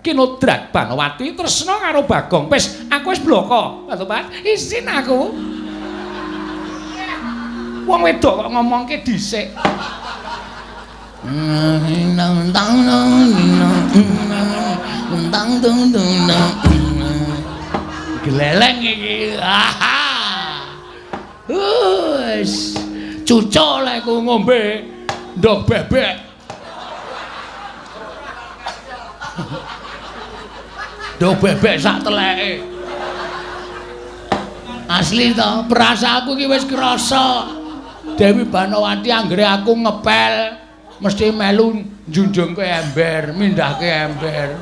Kinodrat Banowati tresna karo Bagong. Wis aku wis bloko. Lha to, Pak? Isin aku. Wong wedok kok ngomongke dhisik. Geleleng iki. Wis cucuk lek ku ngombe ndok bebek. Ndok bebek sak teleke. Asli to, perasaanku iki wis krasa. Dewi Banowati anggere aku ngepel mesti melu njunjungke ember, mindahke ember.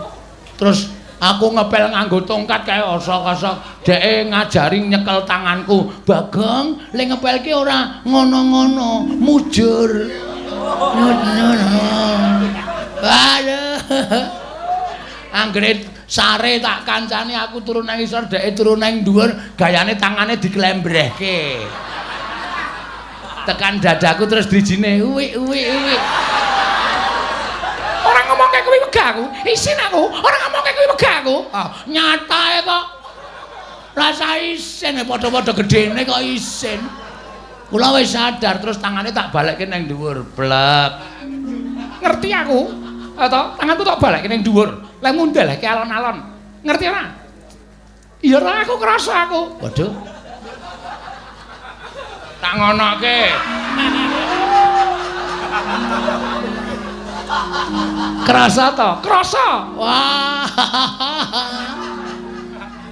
Terus aku ngepel nganggo tongkat kae osok-osok. Dheke ngajari nyekel tanganku. Bagong, le ngepelke ora ngono-ngono, mujur. Aduh. Anggere sare tak kancani aku turun nang isor, dheke turun nang dhuwur, gayane tangane diklembrehke. Tekan dadaku terus drijine uwi. Ora ngomongke kuwi wegah aku, isin aku. Ora ngomongke kuwi wegah aku. Nyatae kok. Rasa isin padha-padha gedene kok isin. Kula wis sadar terus tangane tak balekke nang dhuwur, blek. Ngerti aku? Atau tanganku tak balekke nang dhuwur. Lah ngundalake alon-alon. Ngerti ora? Iya ora aku krasa aku. Waduh. Tak ngonoke. Krasa to? Krasa. Wah.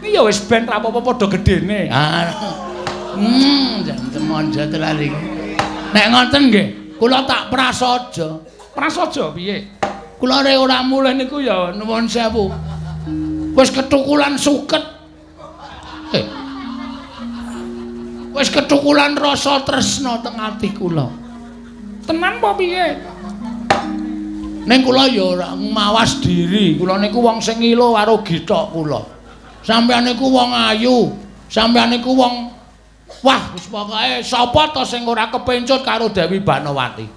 Iki ya wis ben ra apa-apa padha gedene. Jan temonjo tenan iki. Nek ngoten nggih, kula tak prasaja. Prasaja piye? Kula rek ora mulih niku ya nuwun sewu. Wis ketukulan suket. Wis ketukulan rasa tresna teng ati kula. Tenan apa piye? Ning kula ya ora mawas diri. Kula niku wong sing ilo karo gitok kula. Sampeyan niku wong ayu, sampeyan niku wong wah wis pokoke sapa to sing ora kepencut karo Dewi Banowati.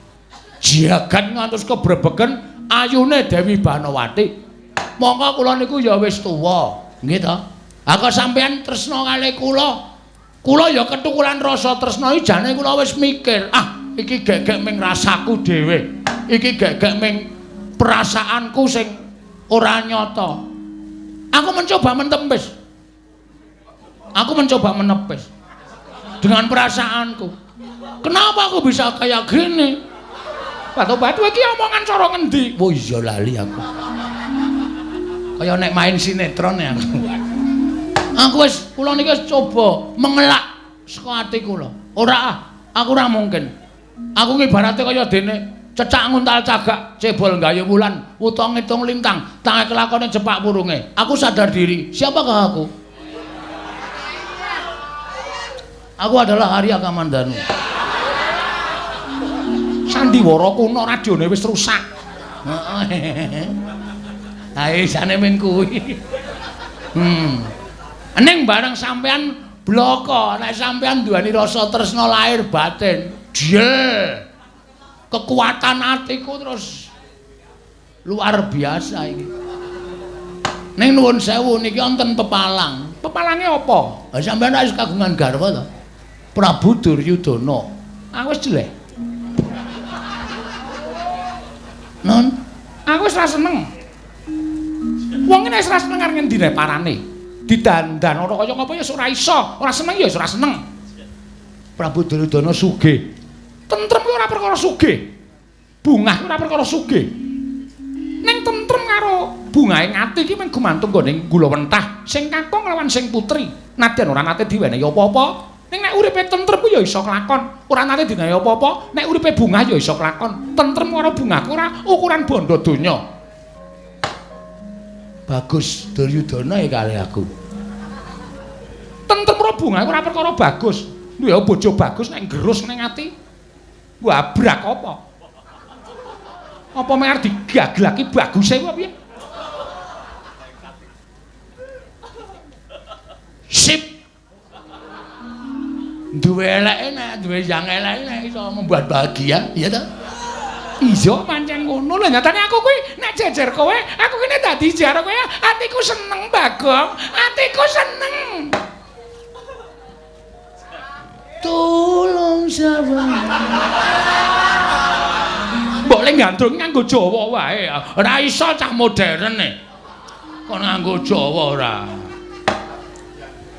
Jagat ngantos kebrebegen ayune Dewi Banowati. Monggo kula niku ya wis tuwa, nggih to? Aku sampeyan tresna kalih kula ya ketukulan rasa tresna iki jane kula wis mikir, iki gek-gek ming rasaku dhewe. Iki gek-gek ming perasaanku sing ora nyata. Aku mencoba menepis. Aku mencoba menepis dengan perasaanku. Kenapa aku bisa kayak gini? Batu-batu iki omongan cara ngendi? Oh iya lali aku. Kaya nek main sinetron ya aku. Aku wis kula niki wis coba mengelak saka ati kula. Aku ora mungkin. Aku ngibarate kaya dene cecak nguntal cagak, cebol gayu wulan, utang ngitung lintang, tangan kelakone jepak purunge. Aku sadar diri. Siapakah aku? Aku adalah Arya Kamandanu. Sandiwara kuno radione wis rusak. Heeh. Ae jane ming kuwi. Ning bareng sampean bloko, nek sampean duweni rasa tresna lahir batin, jel. Kekuatan atiku terus luar biasa iki. Ning nuwun sewu niki wonten pepalang. Pepalange apa? Ha sampean wis kagungan garwa to? Prabu Duryudana. Aku wis jeleh. Non, aku wis ra seneng. Wong nek wis ra seneng arep ngendine parane. Didandan ora kaya ngapa ya ora iso. Ora seneng ya wis ora seneng. Prabu Duryudana sugih. Tentrem ku ora perkara sugih. Bungah ku ora perkara sugih. Ning tentrem karo bungahe ngati iki mung gumantung nggone Gulawentah sing kakung lawan sing putri. Nadyan ora nate diwenehi apa-apa. Ning nek uripe tentrem ku ya iso kelakon. Ora nate diwenehi apa-apa. Nek uripe bungah ya iso kelakon. Tentrem karo bungah ku ora ukuran bondo donya. Bagus Duryudana ya kali aku. Tentrem karo bungah ku ora perkara bagus. Duwe bojo bagus nek gerus ning ati. Wabrak apa? Apa mek arep digaglaki baguse apa piye? Sip. Duwe eleke nek duwe yang eleke nek iso membuat bahagia, ya ta? Iya pancen ngono lho nyatane aku kuwi nek jejer kowe aku kene dadi jar kowe atiku seneng Bagong atiku seneng tolong sabar boleh gandrung nganggo Jawa wae ora iso cah modern e kon nganggo Jawa ora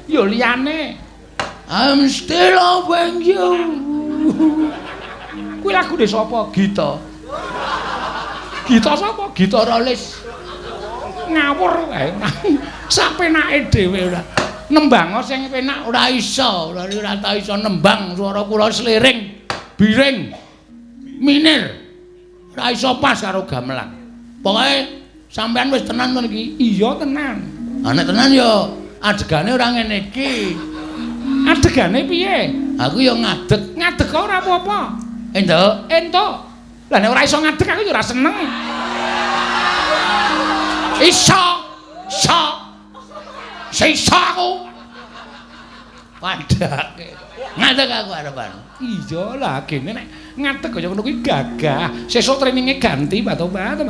yo liyane I'm still loving you kuwi lagune sapa Gita Gita sapa? Gita Rolis. Ngawur kae. Sapenake dhewe ora. Nembang sing penak ora iso, ora tau iso nembang swara kula sliring, biring, minir. Ora iso pas karo gamelan. Pokoke sampean wis tenan to iki? Iya tenan. Ah nek tenan ya adegane ora ngene iki. Adegane piye? Aku ya ngadeg. Ngadeg ora apa-apa. Entuk, entuk. Lah nek ora iso ngadeg aku ya ora seneng. Iso. Iso aku. Padake. Ngadeg aku arepan. Iya lah kene nek ngadeg kaya ngono kuwi gagah. Sesuk traininge ganti Pak Tobat.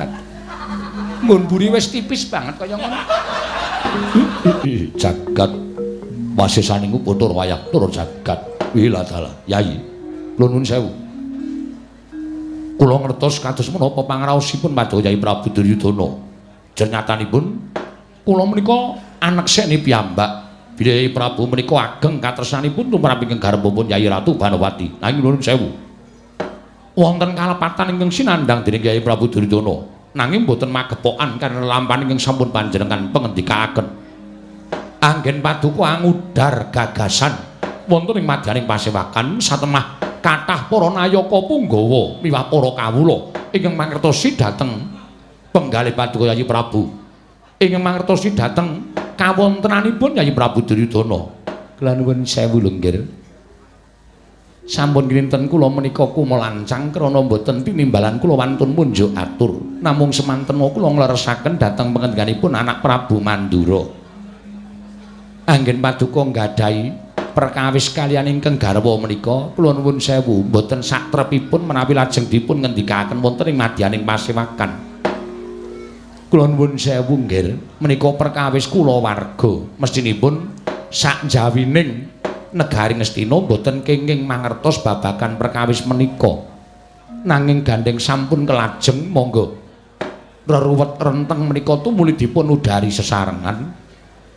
Mun buri wis tipis banget kaya ngono. Jagat wasesaning putur wayah tur jagat. Wila dalah. Yai. Nuwun sewu. Kula ngertos kados menapa pangraosipun Padha Yai Prabu Duryudana. Jenyatanipun kula menika anak sekne piyambak. Bilih Yai Prabu menika ageng katresnanipun tumrap ingkang garempipun Yai Ratu Banowati. Nanging nuwun sewu. Wonten kalepatan ingkang sinandhang dening Yai Prabu Duryudana. Nanging boten magepokan karena lampahan ingkang sampun panjenengan pangendikaaken. Anggen paduka ngudar gagasan wonten ing madyaning pasewakan satemah kathah para nayaka punggawa miwah para kawula ingkang mangertosi dhateng penggalih paduka Yai Prabu ingkang mangertosi dhateng kawontenanipun Yai Prabu Duryudana. Kula nuwun sewu lho nggih. Sampun kinten kula menika kumelancang krana mboten tinimbalan kula wantun munjuk atur. Namung semanten kula ngleresaken dhateng pangendhikanipun anak Prabu Mandura. Anggen paduka nggadahi perkawis kaliyan ingkang garwa menika kula nuwun sewu mboten satrepipun menawi lajeng dipun ngendikaken wonten ing madyaning pasewakan. Kula nuwun sewu nggih menika perkawis kula warga mestinipun sakjawining negari Ngastina mboten kenging mangertos babagan perkawis menika. Nanging gandeng sampun kelajeng monggo reruwet renteng menika tumuli dipun udari sesarengan.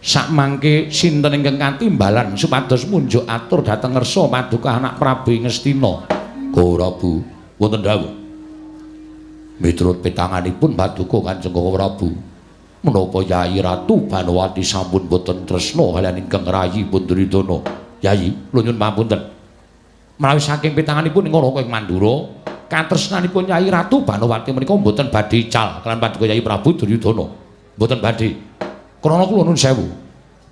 Sakmangke sinten ingkang katimbalan supados munjuk atur dhateng ngersa paduka anak Prabu Ngastina. Prabu wonten dawuh. Miturut petanganipun paduka Kanjeng Prabu, menapa Yai Ratu Banowati sampun boten tresna kaliyan ingkang rayi Duryudana. Yai, kula nyuwun pamunten. Menawi saking petanganipun ngono ing Mandura, katresnanipun Yai Ratu Banowati menika boten badhe ical kaliyan paduka Yai Prabu Duryudana. Boten badhe. Krana kula nuwun sewu,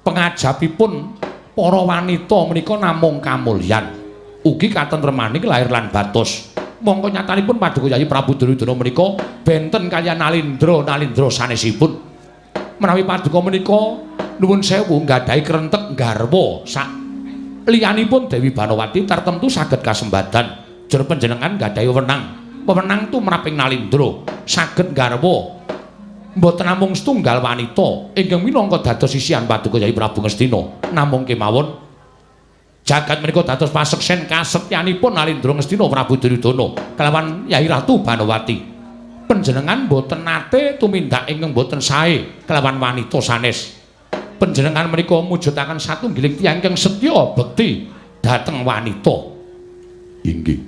pengajapipun para wanita menika namung kamulyan, ugi katentremaning lair lan batos. Mongko nyatanipun paduka Yai Prabu Duryudana menika benten kaliyan Nalindra sanesipun. Menawi paduka menika nuwun sewu nggadahi krentek garwa sak liyanipun Dewi Banowati tartemtu saged kasembadan jer panjenengan nggadahi wewenang tumraping Nalindra saged garwa mboten namung setunggal wanita ingkang minangka dados sisihan paduka Yai Prabu Ngastina, namung kemawon jagat menika dados paseksen kasetyanipun Nalindra Ngastina Prabu Duryudana kelawan Yai Ratu Banowati. Panjenengan mboten nate tumindak ingkang mboten sae kelawan wanita sanes. Panjenengan menika mujudaken satunggiling tiyang ingkang setya bekti dhateng wanita. Inggih.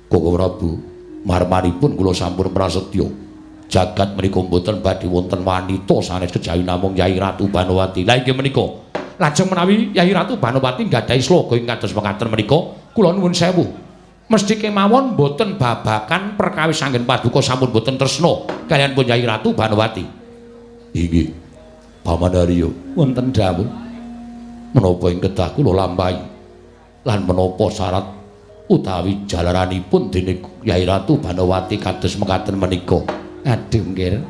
Koko Prabu, marmanipun kula sampun prasetya. Jagat menika mboten badhe wonten wanita sanes kejawi namung Yai Ratu Banowati. Lah inggih menika lajeng menawi Yai Ratu Banowati nggadahi sloga ing kados mekaten menika kula nuwun sewu mesti kemawon mboten babakan perkawis anggen paduka sampun mboten tresna kaliyan pun Yai Ratu Banowati. Inggih Paman Harya wonten dawuh menapa ing kedah kula lampahi lan menapa syarat utawi jalaranipun dening Yai Ratu Banowati kados mekaten menika. Aduh nggih.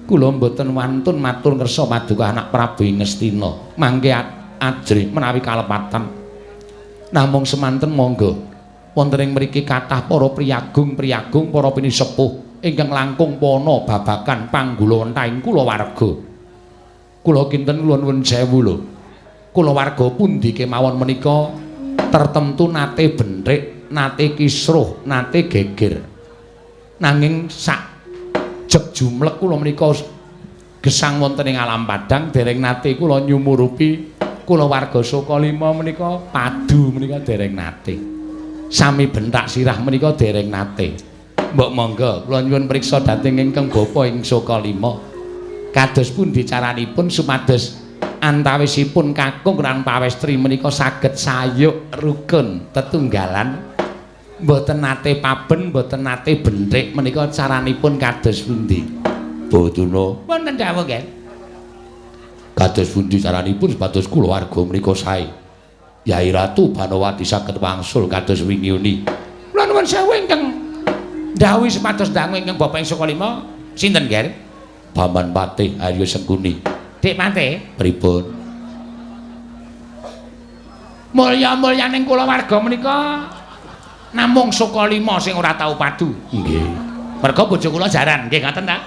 Kula mboten wantun matur ngersa paduka anak Prabu Ngastina. Mangke ajri menawi kalepatan. Namung semanten monggo wonten ing mriki kathah para priyagung-priyagung para pinisepuh ingkang langkung pono babagan panggulawenthahing kulawarga. Kula kinten nuwun sewu lho. Kulawarga pundi kemawon menika tertentu nate bentrik, nate kisruh, nate geger. Nanging sak jeg jumlek kula menika gesang wonten ing alam padang dereng nate kula nyumurupi kulawarga Sokalima menika padu menika dereng nate. Sami bentak sirah menika dereng nate. Mbok monggo kula nyuwun priksa dhateng ingkang bapa ing Sokalima. Kados pundi caranipun supados antawisipun kakung lan pawestri menika saged sayuk rukun tetunggalan. Mboten nate paben, mboten nate benthik menika caranipun kados pundi? Boduna. Wonten dawuh nggih. Kados pundi caranipun supados kulawarga menika sae. Yai Ratu Banowati saged wangsul kados wingi-uni. Kula nuwun sewu ingkang dawuh supados dangu ingkang Bapak ing Sokalima sinten nggih? Paman Patih Arya Sengkuni. Dik Patih, pripun? Mulya-mulyaning kulawarga menika namung Sokalima sing ora tau padu. Nggih. Merga bojo kula jaran, nggih ngoten ta?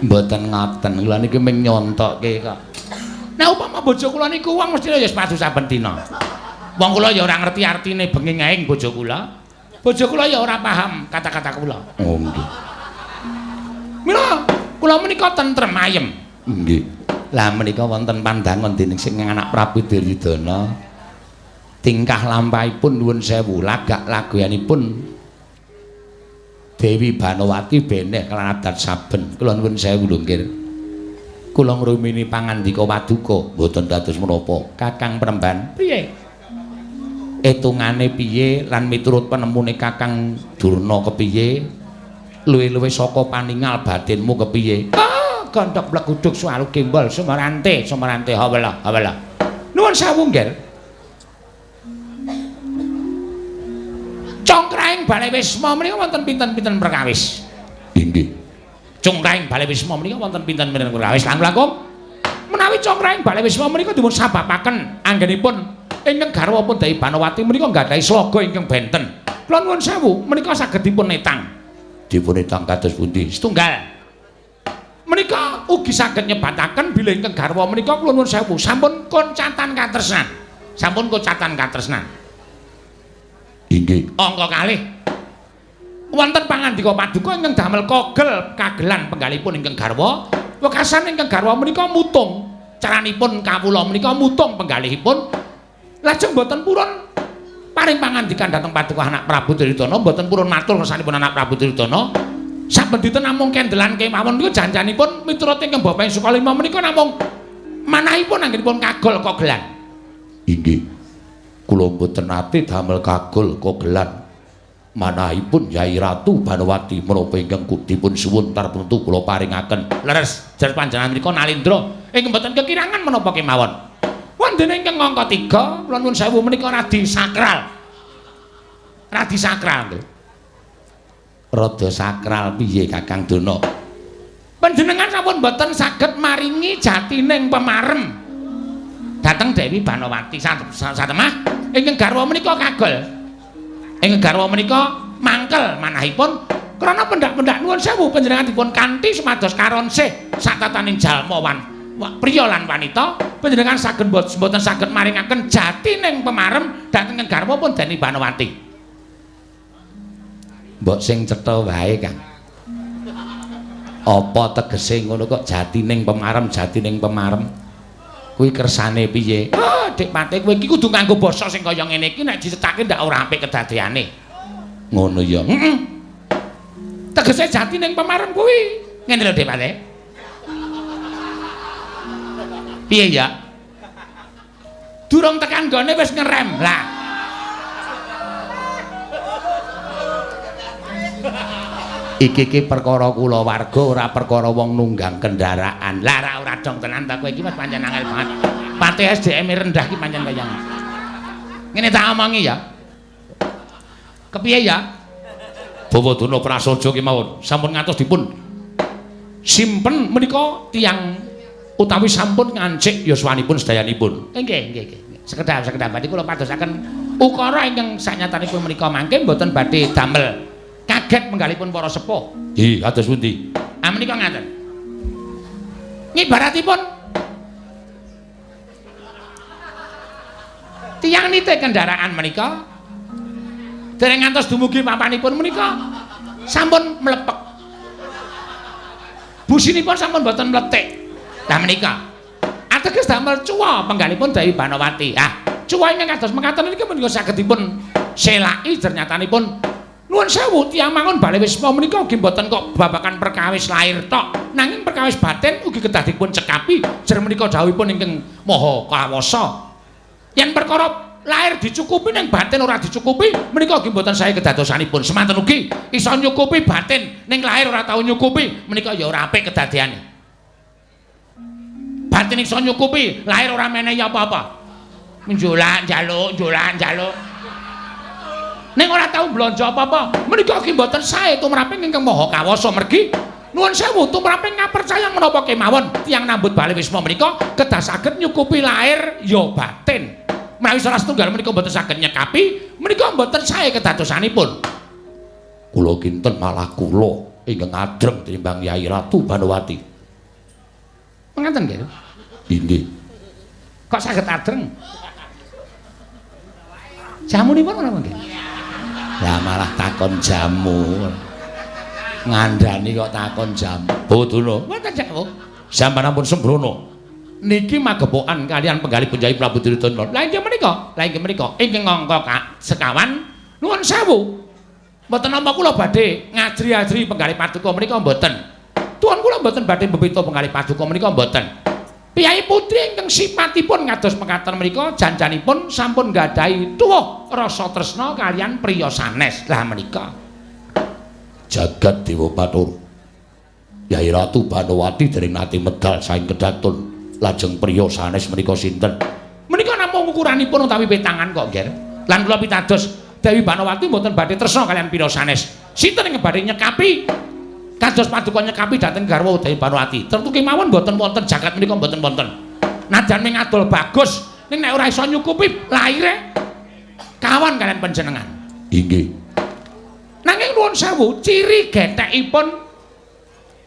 Mboten ngoten, kula niki mung nyontokke kok. Nah upama bojo kula niku wong mesti ya sepatu saben dina. Wong kula ya ora ngerti artine benging-ing bojo kula. Bojo kula ya ora paham kata-kata kula. Oh nggih. Mila kula menika tentrem ayem. Nggih. Lah menika wonten pandangan dening sing anak Prabu Duryudana. Tingkah lampahipun nuwun sewu, lagak lagoyanipun Dewi Banowati beneh kelan adat saben. Kula nuwun sewu lho nggih. Kula ngrumini pangandika Paduka mboten dados menapa. Kakang Premban, piye? Etungane piye lan miturut penemune Kakang Durna kepiye? Luwih-luwih saka paningal batinmu kepiye? Ah, gondhok bleguduk swalu gembol sumarante hawala. Nuwun sewu nggih. Congkraing Balai Wisma menika wonten pinten-pinten perkawis? Inggih. Congkraing Balai Wisma menika wonten pinten-pinten perkawis langkung? Menawi congkraing Balai Wisma menika dipun sababaken anggenipun ingkang garwapun Dewi Banowati menika nggadahi sloga ingkang benten. Kula nuwun sewu menika saged dipun netang. Dipun netang kados pundi? Setunggal. Menika ugi saged nyebataken bilih ingkang garwa menika kula nuwun sewu sampun koncatan katresnan. Sampun koncatan katresnan. Inggih. Angka kalih. Wonten pangandika Paduka ingkang damel kogel kagelan penggalipun ingkang garwa. Wekasan ingkang garwa menika mutung. Caranipun kawula menika mutung penggalihipun. Lajeng boten purun paring pangandikan dhateng Paduka anak Prabu Duryudana, boten purun matur kersanipun anak Prabu Duryudana. Saben dinten namung kendelan kemawon niku janjanipun miturut ingkang Bapak Sokalima menika namung manahipun anggenipun kagol kogelan. Inggih. Kula mboten nate damel kagol kogelan. Manahipun Yai Ratu Banowati menapa ingkang dipun suwun tartemtu kula paringaken. Leres jar panjenengan menika nalindra ing mboten kekirangan menapa kemawon. Wonten ingkang angka 3 kula nuwun sewu menika radi sakral. Radi sakral. Rada sakral piye Kakang Dono? Panjenengan sampun mboten saged maringi jatining pemarem dhateng Dewi Banowati satemah ingkang garwa menika kagol. Ingkang garwa menika mangkel manahipun krana pendak-pendak nuwun sewu panjenengan dipun kanthi sumados karonsih satataning jalma priya lan wanita panjenengan saged mboten saged maringaken jatining pemarem dhateng garwa pun Dewi Banowati. Mbok sing cetha wae Kang. Apa tegese ngono kok jatining pemarem? Kuwi kersane piye? Ah, Dik Patih kowe iki kudu nganggo basa sing kaya ngene iki nek dicethake ndak ora apik kedadeane. Ngono ya. Heeh. Tegese jatining pemarem kuwi. Ngene lho Dik Patih. Piye ya? Durung tekan gone wis ngerem. Lah. Iki perkara kulawarga ora perkara wong nunggang kendaraan. Lah ora dong tenan ta kowe iki wis pancen angel banget. Patih SDM rendah ki pancen kaya ngene tak omongi ya. Kepiye ya? Bawa Dono Prasaja ki mawon sampun ngantos dipun simpen menika tiyang utawi sampun ngancik yuswanipun sedayanipun. Nggih. Sekedap badhe kula padosaken ukara ingkang sanyatanipun menika mangke mboten badhe damel kaget menggalipun para sepuh. Nggih, kados pundi? Ah menika ngaten. Ngibaratipun tiyang nitih kendaraan menika dereng ngantos dumugi papanipun menika sampun mlepek. Businipun sampun mboten mletik. Lah menika ateges damel cuwa penggalipun Dewi Banowati. Ah, cuwa ingkang kados mekaten niki menika saged dipun selaki ternyatanipun nuwun sewu tiyang mangun Bale Wisma menika ugi mboten kok babakan perkawis lahir tok, nanging perkawis batin ugi kedah dipun cekapi jer menika dawuhipun ingkang Maha Kawasa. Yen perkara lahir dicukupi ning batin ora dicukupi menika ugi mboten sae kedadosanipun. Semanten ugi iso nyukupi batin ning lahir ora tau nyukupi menika ya ora apik kedadeane. Batin iso nyukupi lahir ora menehi apa-apa. Njolak njaluk, njolak njaluk. Ning ora tau blanja apa-apa menika ugi mboten sae tumraping ingkang Maha Kawasa. Mergi nuwun sewu tumraping ngapercaya menapa kemawon tiyang nambut Bale Wisma menika kedah saged nyukupi lahir ya batin. Menawi salah setunggal menika mboten saged nyekapi menika mboten sae kedadosanipun. Kula kinten malah kula ingkang adreng tinimbang Yai Ratu Banowati. Mengaten nggih? Nggih. Kok saged adreng? Jamunipun menapa nggih? Lah malah takon jamu. Ngandani kok takon jamu. Boduna. Mboten jamu. Sampeyan sembrono. Niki magepokan kalian penggalipun Yai Prabu Duryudana. Lah inggih menika, ingkang angka sekawan nuwun sewu. Mboten napa kula badhe ngajri-ajri penggalih paduka menika mboten. Tuwun kula mboten badhe mbeta penggalih paduka menika mboten. Piyai putri ingkang sipatipun ngados mekaten menika janjanipun sampun nggadahi tuwuh rasa tresna kalian priya sanes. Lah menika jagat dewa Bathara. Yai Ratu Banowati dereng nate medal saing kedatun. Lajeng priya sanes menika sinten? Menika namung ukuranipun utawi petangan kok, Nger. Lan kula pitados Dewi Banowati mboten badhe tresna kalian priya sanes. Sinten ingkang badhe nyekapi kados paduka nyekapi dhateng garwa Dewi Banowati. Tentu kemawon mboten wonten jagat menika mboten wonten. Najan ming adol bagus ning nek ora iso nyukupi lahire kawan kalian panjenengan. Inggih. Nanging nuwun sewu ciri gethekipun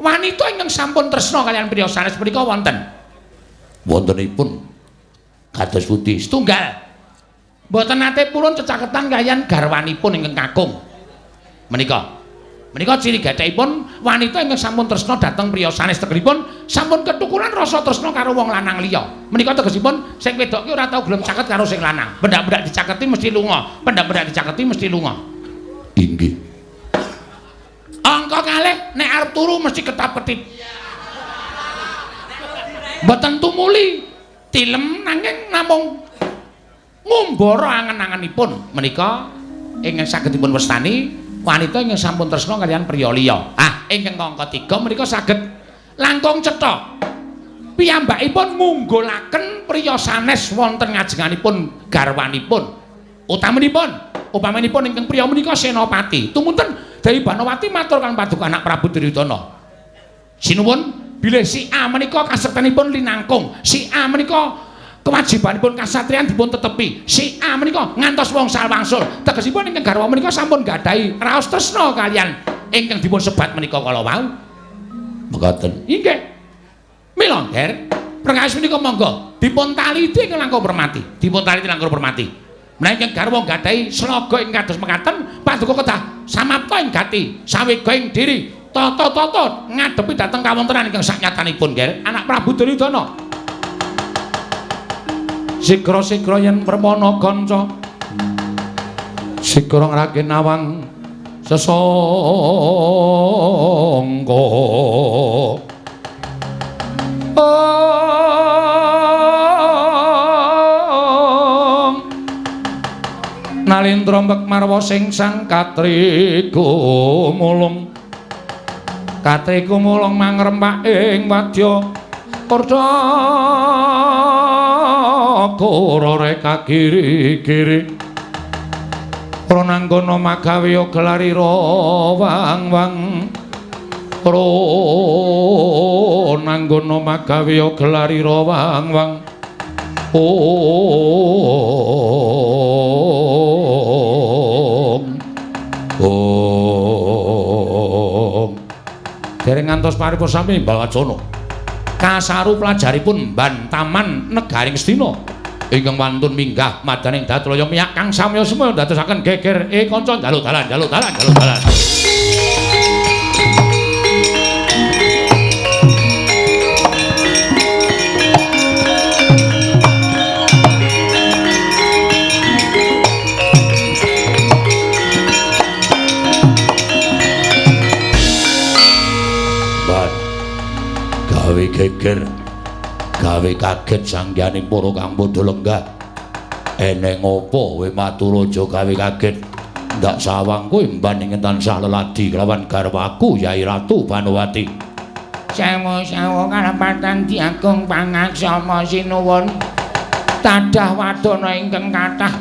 wanita ingkang sampun tresna kalian priya sanes menika wonten. Wontenipun kados pundi? Setunggal mboten nate purun cecaketan kalian garwanipun ingkang kakung menika ciri gethekipun wanita ingkang sampun tresna dhateng priya sanes tegelipun sampun ketukuran rasa tresna karo wong lanang liya. Menika tegesipun sing wedok ki ora tau gelem caket karo sing lanang. Pendak-pendak dicaketi mesti lunga, pendak-pendak dicaketi mesti lunga. Inggih. Angka kalih nek arep turu mesti ketap-ketip. Mboten tumuli tilem nanging namung ngumbara angen-angenipun menika ingkang saged dipun wastani wanita ingkang sampun tresna kaliyan priya liya. Ah, ingkang angka 3 menika saged langkung cetha. Piyambakipun munggulaken priya sanes wonten ngajenganipun garwanipun. Upamanipun ingkang priya menika senopati. Tumunten Dewi Banowati matur kang paduka anak Prabu Duryudana. Sinuwun bilih si A menika kasektenipun linangkung, si A menika kewajibanipun kasatriyan dipun tetepi, si A menika ngantos wangsul wangsul. Tegesipun ingkang garwa menika sampun gadahi raos tresna kaliyan ingkang dipun sebat menika kala wau. Mekaten. Inggih. Mila, Nger. Perkawis menika monggo dipun taliti ingkang langkung permati. Dipun taliti langkung permati. Menawi ingkang garwa gadahi slaga ing kados mekaten, paduka kedah samapta ing gati, sawega ing diri. Toto ngadepi dhateng kawontenan ingkang saknyatanipun, Nger. Anak Prabu Duryudana. Sigra-sigra yen permana kanca. Sigra ngraken nawang sesangga. Nalindra mbek marwa sing sang katri gumulung. Katriku mulung mangrempak ing wadya Kordha reka giri-giri Prananggana magawe gelarira wang-wang Prananggana magawe gelarira wang-wang Dereng ngantos paripurna sami Mbawacana. Kasaru pelajaripun mban taman negaring Astina. Ingkang wantun minggah madaning Datraya miyak kang samya semaya dadosaken geger kanca njaluk dalan. Gawe geger, gawe kaget sangyaning para kang padha lenggah. Eneng apa kowe Maturaja gawe kaget? Ndak sawang kowe mbaning tansah leladi kelawan garwaku Yai Ratu Banowati. Sewu-sewu kalepatan Ki Agung Pangaksama sinuwun. Tadah wadana ingkang kathah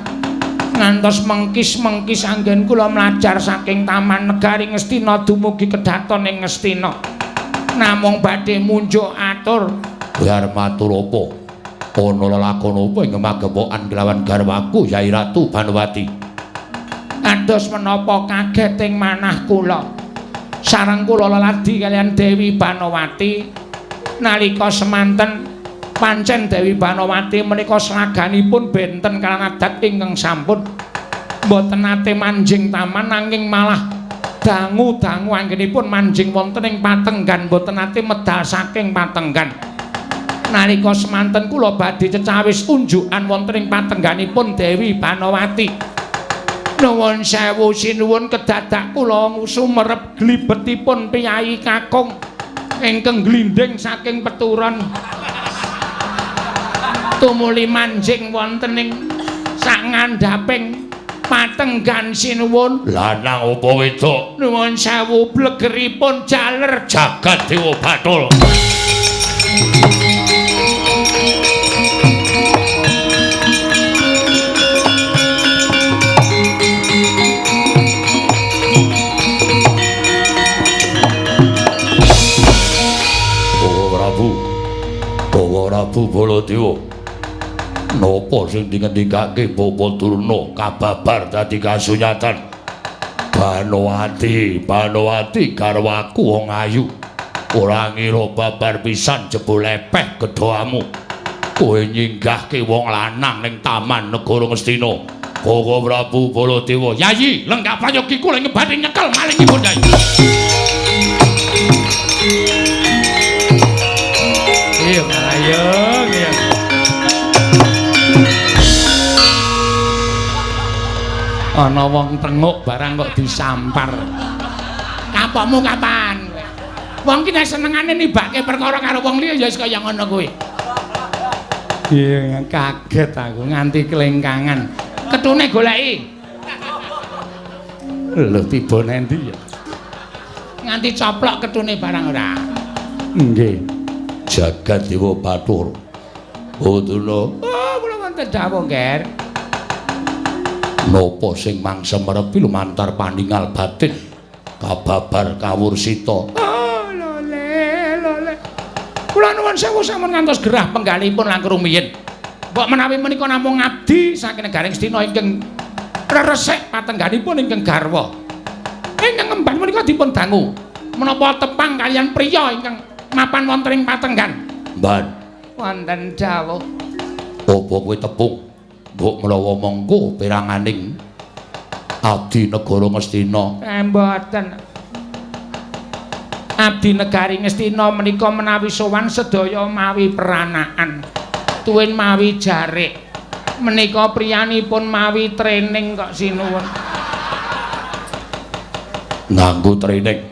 ngantos mengkis-mengkis anggen kula mlajar saking Taman Negaring Astina dumugi kedaton ing Astina. Namung badhe munjuk atur biar matur apa ana lelakon apa ing magepokan kelawan garwaku Yai Ratu Banowati. Kados menapa kageting manah kula sareng kula leladi kalian Dewi Banowati nalika semanten pancen Dewi Banowati menika slaganipun benten kalan adat ingkang sampun mboten nate manjing taman nanging malah dangu-dangu anggenipun manjing wonten ing patenggan boten nate medal saking patenggan. Nalika semanten kula badhe cecawis unjukan wonten ing patengganipun Dewi Banowati. Nuwun sewu sinuwun kedadak kula sumerep glibetipun Piyai Kakung ingkang glinding saking peturon. Tumuli manjing wonten ing sak ngandhaping patenggan sinuwun. Lanang apa wedok? Nuwun sewu blegeripun jaler jagat Dewa Bathul. Prabu Baladewa. Napa sing dingendikake Bapa Durna kababar dadi kasunyatan? Banowati garwaku wong ayu. Ora ngira babar pisan jebul lepeh gedhamu. Kowe nyinggahke wong lanang ning Taman Negara Ngastina. Koko Prabu Baladewa, Yayi, lenggah prayogi kula ngebati nyekel malingipun Yayi. Iya, ayo, iya. Ana wong tenguk barang kok disampar. Kapokmu kapan? Wong ki nek senengane nibake perkara karo wong liya ya wis kaya ngono kuwi. Iya, kaget aku nganti kelengkangan. Ketune goleki. Lho tiba nendi ya? Nganti coplok ketune barang ora. Nggih. Jagat Dewa Bathul. Boduna. Oh, kula wonten dawuh, Nger. Napa sing mangsa merepi lumantar paningal batin kababar kawursita. Oh, lole. Kula nuwun sewu sampun ngantos gerah penggalipun langkung rumiyin. Mbok menawi menika namung ngabdi saking Negaring Astina ingkang reresik patengganipun ingkang garwa. Ingkang emban menika dipun dangu. Menapa tepang kalian priya ingkang mapan wonten ing patenggan? Mban. Wonten dawuh. Apa kowe tepung? Mbok menawa mengko peranganing abdi Negara Ngastina. Mboten. Abdi Negaring Astina menika menawi sowan sedaya mawi peranaan. Tuwin mawi jarik. Menika priyanipun mawi training kok sinuwun. Nganggo training.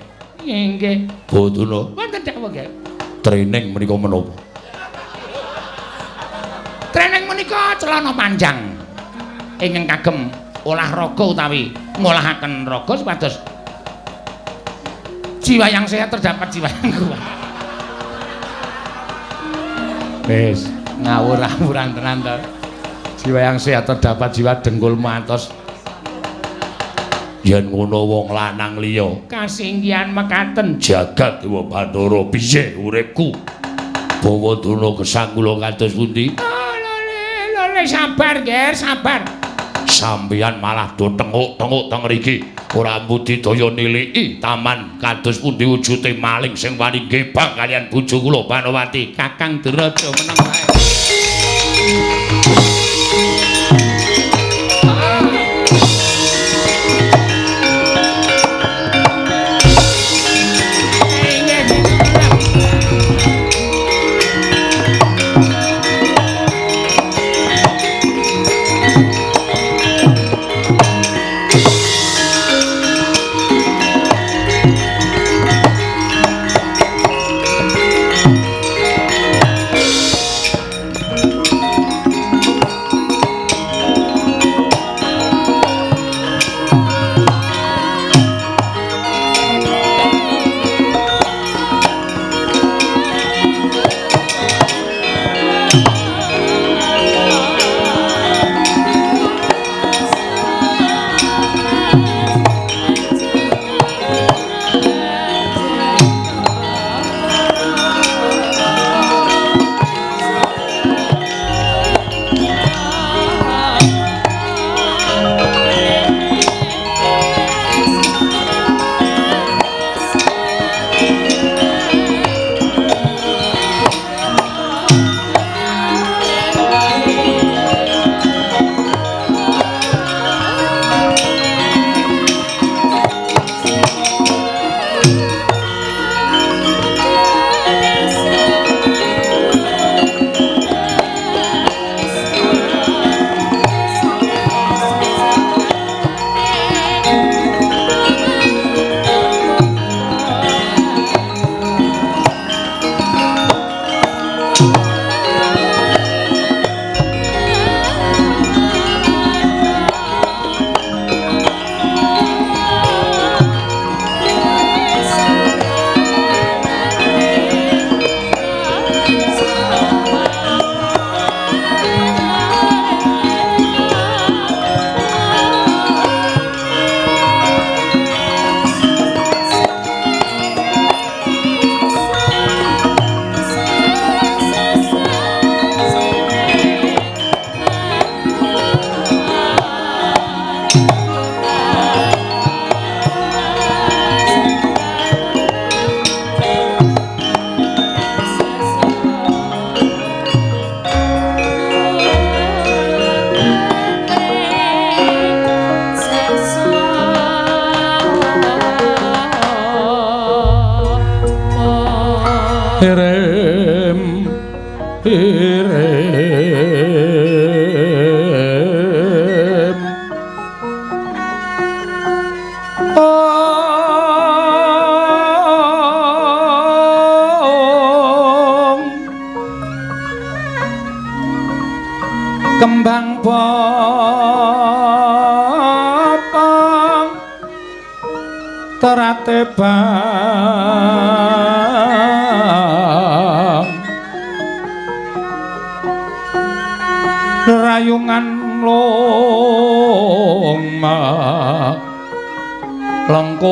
Nggih. Boduna. Wonten dawuh nggih. Training menika menapa? Training menika celana panjang. Ingkang kagem olahraga utawi ngolahaken raga supados jiwa yang sehat terdapat jiwa yang kuat. Wis, ngawur-awuran tenan to. Jiwa yang sehat terdapat jiwa dengkul matos. Yen ngono wong lanang liya kasinggihan mekaten jagat Dewa Bathara piye uripku bawa duna gesang kula kados pundi. Lole sabar Ger sabar sampeyan malah do tenguk-tenguk teng mriki ora budidaya niliki taman kados pundi wujude maling sing wani gebang kalian bojo kula Banowati Kakang Deraja meneng wae. Hirem hirem kembang potong terate rayungan loma lengkung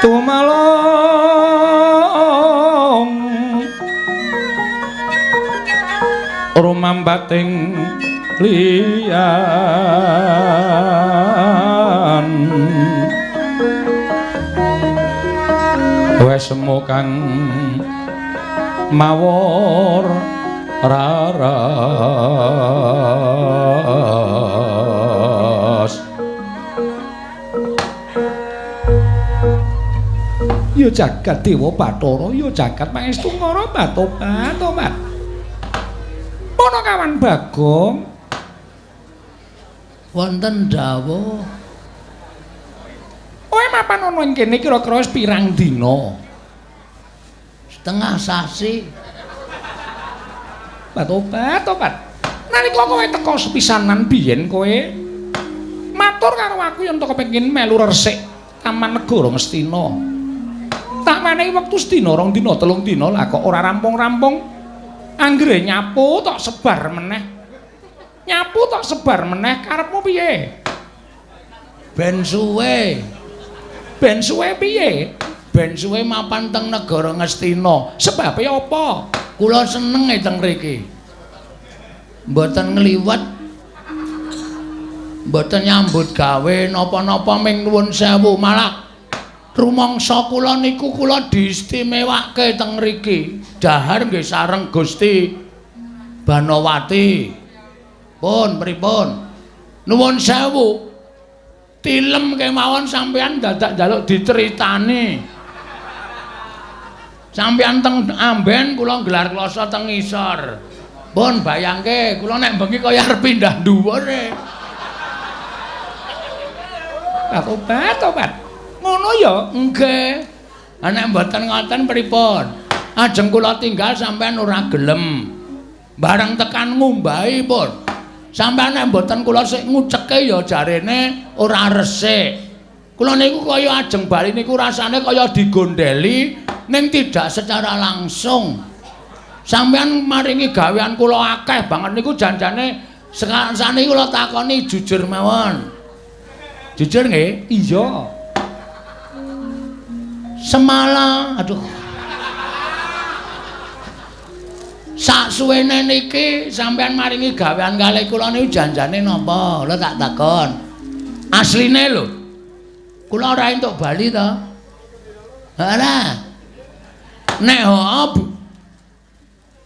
tumalong rumambating liyan wes semu kang mawor raras ya jagat dewa Bathara ya jagat pangestu ngara batobat ana kawan Bagong wonten dawuh kowe mapan ana ing kene kira-kira wis pirang dina setengah sasi Batobat nalika kowe teka sepisanan biyen kowe matur karo aku yen to kepengin melu resik Taman Negara Ngastina tak menehi wektu sedina rong dina telung dina lah kok ora rampung-rampung anggere nyapu tok sebar meneh karepmu piye ben suwe piye ben suwe mapan teng negara Ngastina. Sebabe apa? Kula seneng teng mriki. Mboten ngliwet. Mboten nyambut gawe napa-napa ming nuwun sewu, malah rumangsa kula niku kula diistimewake teng mriki. Dahar nggih sareng Gusti Banowati. Pun pripun? Nuwun sewu. Tilem kemawon sampeyan dadak njaluk diceritani. Sampeyan teng amben kula gelar kloso teng ngisor. Pun bayangke kula nek bengi kaya arep pindah dhuwur e. Obat. Ngono ya? Nggih. Lah nek mboten ngoten pripun? Ajeng kula tinggal sampeyan ora gelem. Bareng tekan ngumbahi pun. Sampeyan nek mboten kula sik nguceke ya jarene ora resik. Kula niku kaya ajeng bali niku rasane kaya digondheli ning tidak secara langsung. Sampeyan maringi gawean kula akeh banget niku janjane sakniki kula takoni jujur mawon. Jujur nggih? Iya. Semalam, aduh. Sak suwene niki sampean maringi gawean kalih kula niku janjane napa? Lha tak takon. Asline lho. Kula ora entuk bali to. Ora. Nek hooh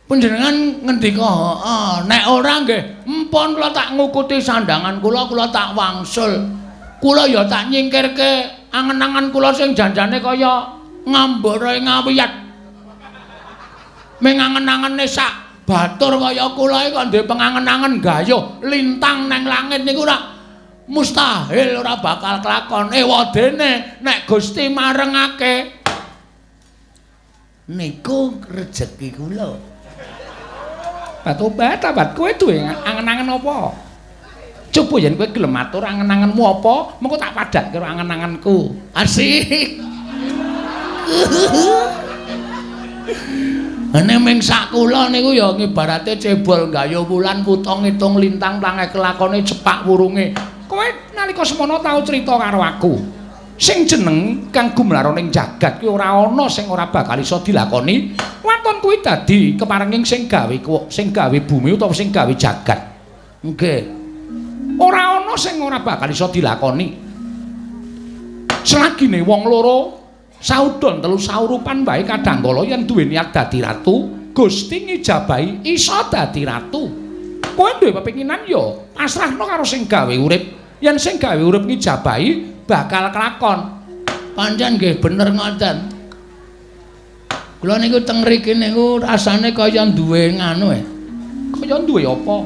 panjenengan ngendika hooh, nek ora nggih empon kula tak ngukuti sandangan kula tak wangsul. Kula ya tak nyingkirke angen-angen kula sing janjane kaya ngambara ngawiyat. Ming angen-angene sak batur kaya kula iki kok ndek pengangen-angen gayuh lintang nang langit niku ora mustahil ora bakal kelakon. Wadene nek Gusti marengake niku rejeki kula. Batobat kowe duwe angen-angen apa? Coba yen kowe gelem matur angen-angenmu apa, mengko tak padhak karo angen-angenku. Asik. Ane ming sak kula niku ya ngibarate cebol gayuh wulan kutha ngitung lintang plange kelakone cepak wurunge. Kowe nalika semana tau crita karo aku. Sing jeneng kang gumlaroning jagat kuwi ora ana sing ora bakal iso dilakoni. Waton kuwi dadi keparenging sing gawe bumi utawa sing gawe jagat. Nggih. Ora ana sing ora bakal iso dilakoni. Selagine wong loro saudon telu saurupan bae kadangkala yen duwe niat dadi ratu, Gusti ngijabahi iso dadi ratu. Kowe duwe pepinginan ya pasrahno karo sing gawe urip. Yen sing gawe urip ngijabahi bakal kelakon. Pancen nggih bener ngoten. Kula niku teng mriki niku rasane kaya duwe nganu e. Kaya duwe apa?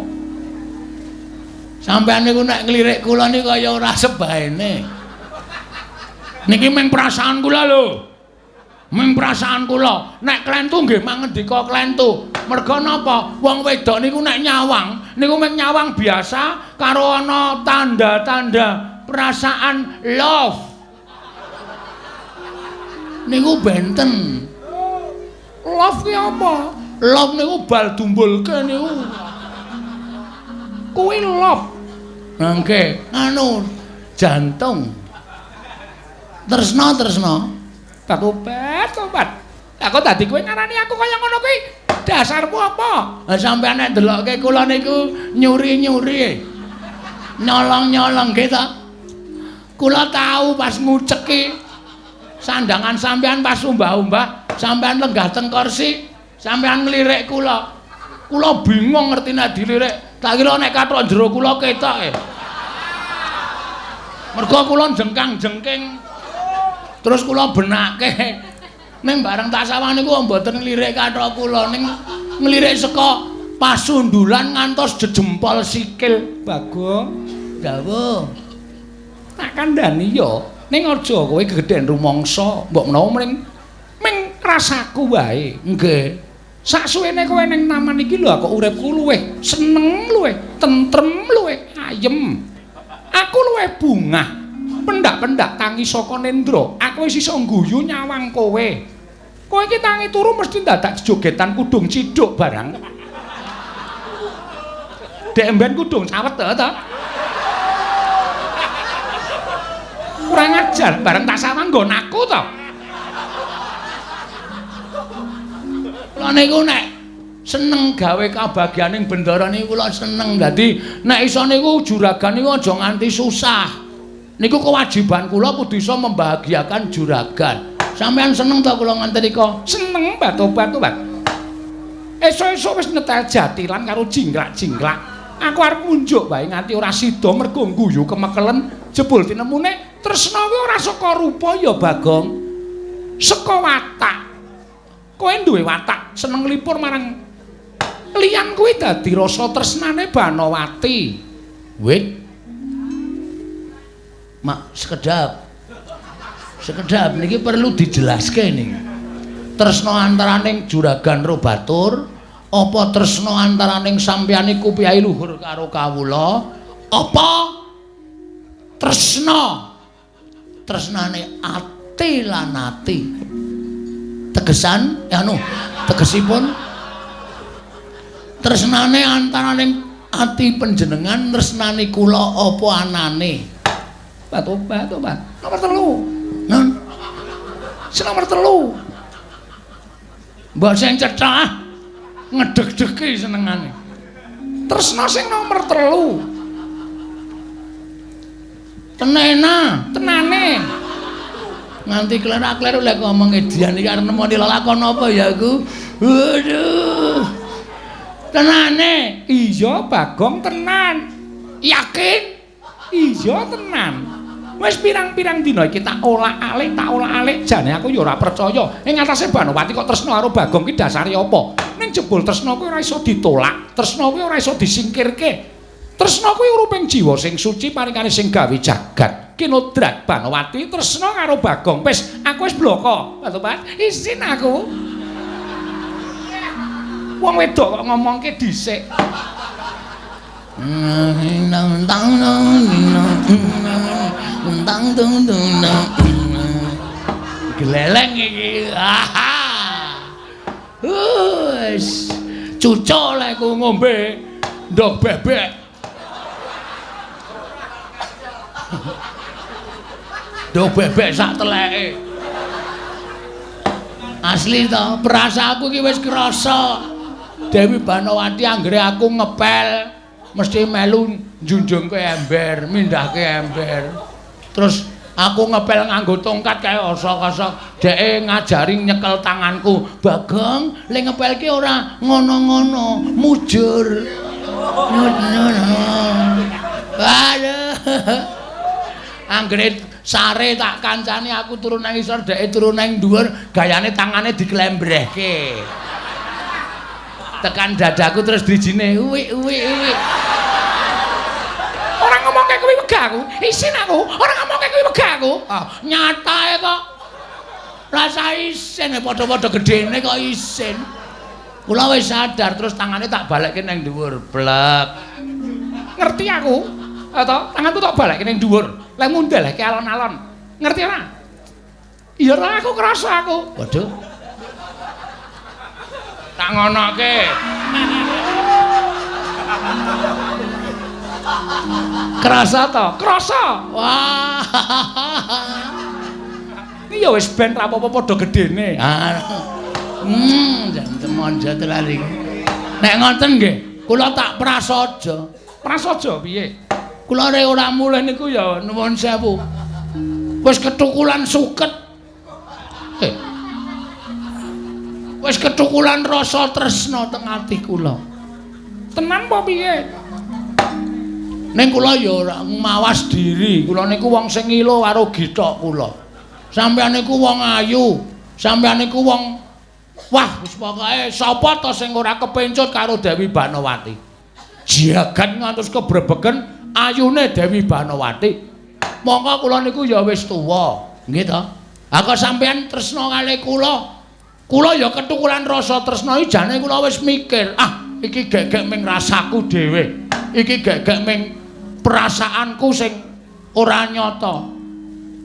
Sampeyan niku nek nglirik kula niku kaya ora sebaene. Niki mung perasaan kula lho. Mung perasaan kula. Nek klentu nggih mangendika klentu. Merga napa? Wong wedok niku nek nyawang, niku mung nyawang biasa karo ana tanda-tanda perasaan love. Niku benten. Love ki apa? Love niku bal dumbulke niku. Kuwi love. Nggih, anu jantung. Tresna. Tobat. Aku dadi kowe ngarani aku kaya ngono kuwi. Dasarmu apa? Lah sampeyan nek ndelokke kula niku nyuri-nyuri. Nyolong-nyolong nggih ta? Kula tahu pas nguceki sandangan sampeyan pas umbah-umbah, sampeyan lenggah teng kursi, sampeyan nglirik kula. Kula bingung ngerti nek dilirik. Tak kira nek kathok jero kula ketoke. Mergo kula jengkang-jengking. Terus kula benake. Ning bareng tak sawang niku mboten nglirik kathok kula, ning nglirik saka pasundulan ngantos jejempol sikil. Bagong. Dawuh. Tak kandhani ya, ning aja kowe gegeden rumangsa, mbok menawa ming rasaku wae. Nggih. Saksuwene kowe ning taman iki lho kok uripku luwih seneng, luwih tentrem, luwih ayem. Aku luwih bungah. Pendak-pendak tangi saka nendra. Aku wis iso ngguyu nyawang kowe. Kowe iki tangi turu mesti dadak jogetan kudung ciduk barang. Dek emben kudung sawet to. Kurang ajar bareng tak sawang nggon aku to. niku nek seneng gawe kabagyaning bendara niku kula seneng. Dadi nek iso niku juragan niku aja nganti susah. Niku kewajiban kula kudu iso membahagiakan juragan. Sampeyan seneng ta kula nganti nika? Seneng Batobat, Pak. Esuk-esuk wis nyetel jatilan karo jinglak-jinglak. Aku arep munjuk bae nganti ora sida mergo guyu kemekelen jebul tinemune tresna kuwi ora saka rupa ya Bagong. Saka watak. Kowe duwe watak seneng nglipur marang liyan kuwi dadi rasa tresnane Banowati. Wit. Mak sekedap. Sekedap niki perlu dijelaske niki. Tresna antaraning juragan Robatur apa tresna antaraning sampeyan iku piyai luhur karo kawula apa tresnane ati lan ati tegesan tegesipun tresnane antaraning ati panjenengan tresnane kula apa anane Batobat nomor 3 non nomor 3 mbok sing cethak ngedeg-degi senengane. Tresna sing nomor 3. Tenane. Nganti klerak-kleru lek ngomong edian iki arep nemoni lelakon apa ya aku? Waduh. Tenane. Iya, Bagong tenan. Yakin? Iya tenan. Wis pirang-pirang dina iki tak olah-alik jane aku ya ora percaya. Ing atase Banowati kok tresna karo Bagong ki dasare apa? Ning jebul tresna kuwi ora iso ditolak, tresna kuwi ora iso disingkirke. Tresna kuwi uruping jiwa sing suci paringane sing gawe jagat. Kinodrat Banowati tresna karo Bagong. Wis, aku wis bloko. Batobat, isin aku. Wong wedok kok ngomongke dhisik. Geleleng iki. Wis cucuk lek ku ngombe ndok bebek. Ndok bebek sak teleke. Asli to, perasaanku iki wis krasa. Dewi Banowati anggere aku ngepel mesti melu njunjung ke ember, mindahke ember. Terus aku ngepel nganggo tongkat kae osok-osok. Dheke ngajari nyekel tanganku. Bagong, le ngepel ki ora ngono-ngono, mujur. Aduh. Anggere sare tak kancani aku turun nang isor, dheke turun nang dhuwur, gayane tangane diklembrehke. Tekan dadaku terus drijine uwik. Ora ngomongke kuwi wegah aku, isin aku. Ora ngomongke kuwi wegah aku. Nyatae kok rasa isin padha-padha gedene kok isin. Kula wis sadar terus tangane tak balekke nang dhuwur, blek. Ngerti aku. Atau tanganku tak balekke nang dhuwur. Lah ngundelke alon-alon. Ngerti ora? Iya ora aku krasa aku. Waduh. Tak ngonoke. Krasa to? Krasa. Wah. Iki ya wis ben ra apa-apa padha gedene. Jan temonjo tenan iki. Nek ngoten nggih, kula tak prasaja. Prasaja piye? Kula ora mulih niku ya nuwun sewu. Wis ketukulan suket. Wis ketukulan rasa tresna teng ati kula. Tenan apa piye? Ning kula ya ora mawas diri. Kula niku wong sing ilo karo githok kula. Sampeyan niku wong ayu. Sampeyan niku wong wah wis pokoke sapa to sing ora kepencut karo Dewi Banowati. Jagat ngantos kebrebegen ayune Dewi Banowati. Monggo kula niku ya wis tuwa, nggih to? Aku sampeyan tresna kalih kula. Kula ya ketukulan rasa tresna iki jane kula wis mikir, iki gek-gek ming rasaku dhewe. Iki gek-gek ming perasaanku sing ora nyata.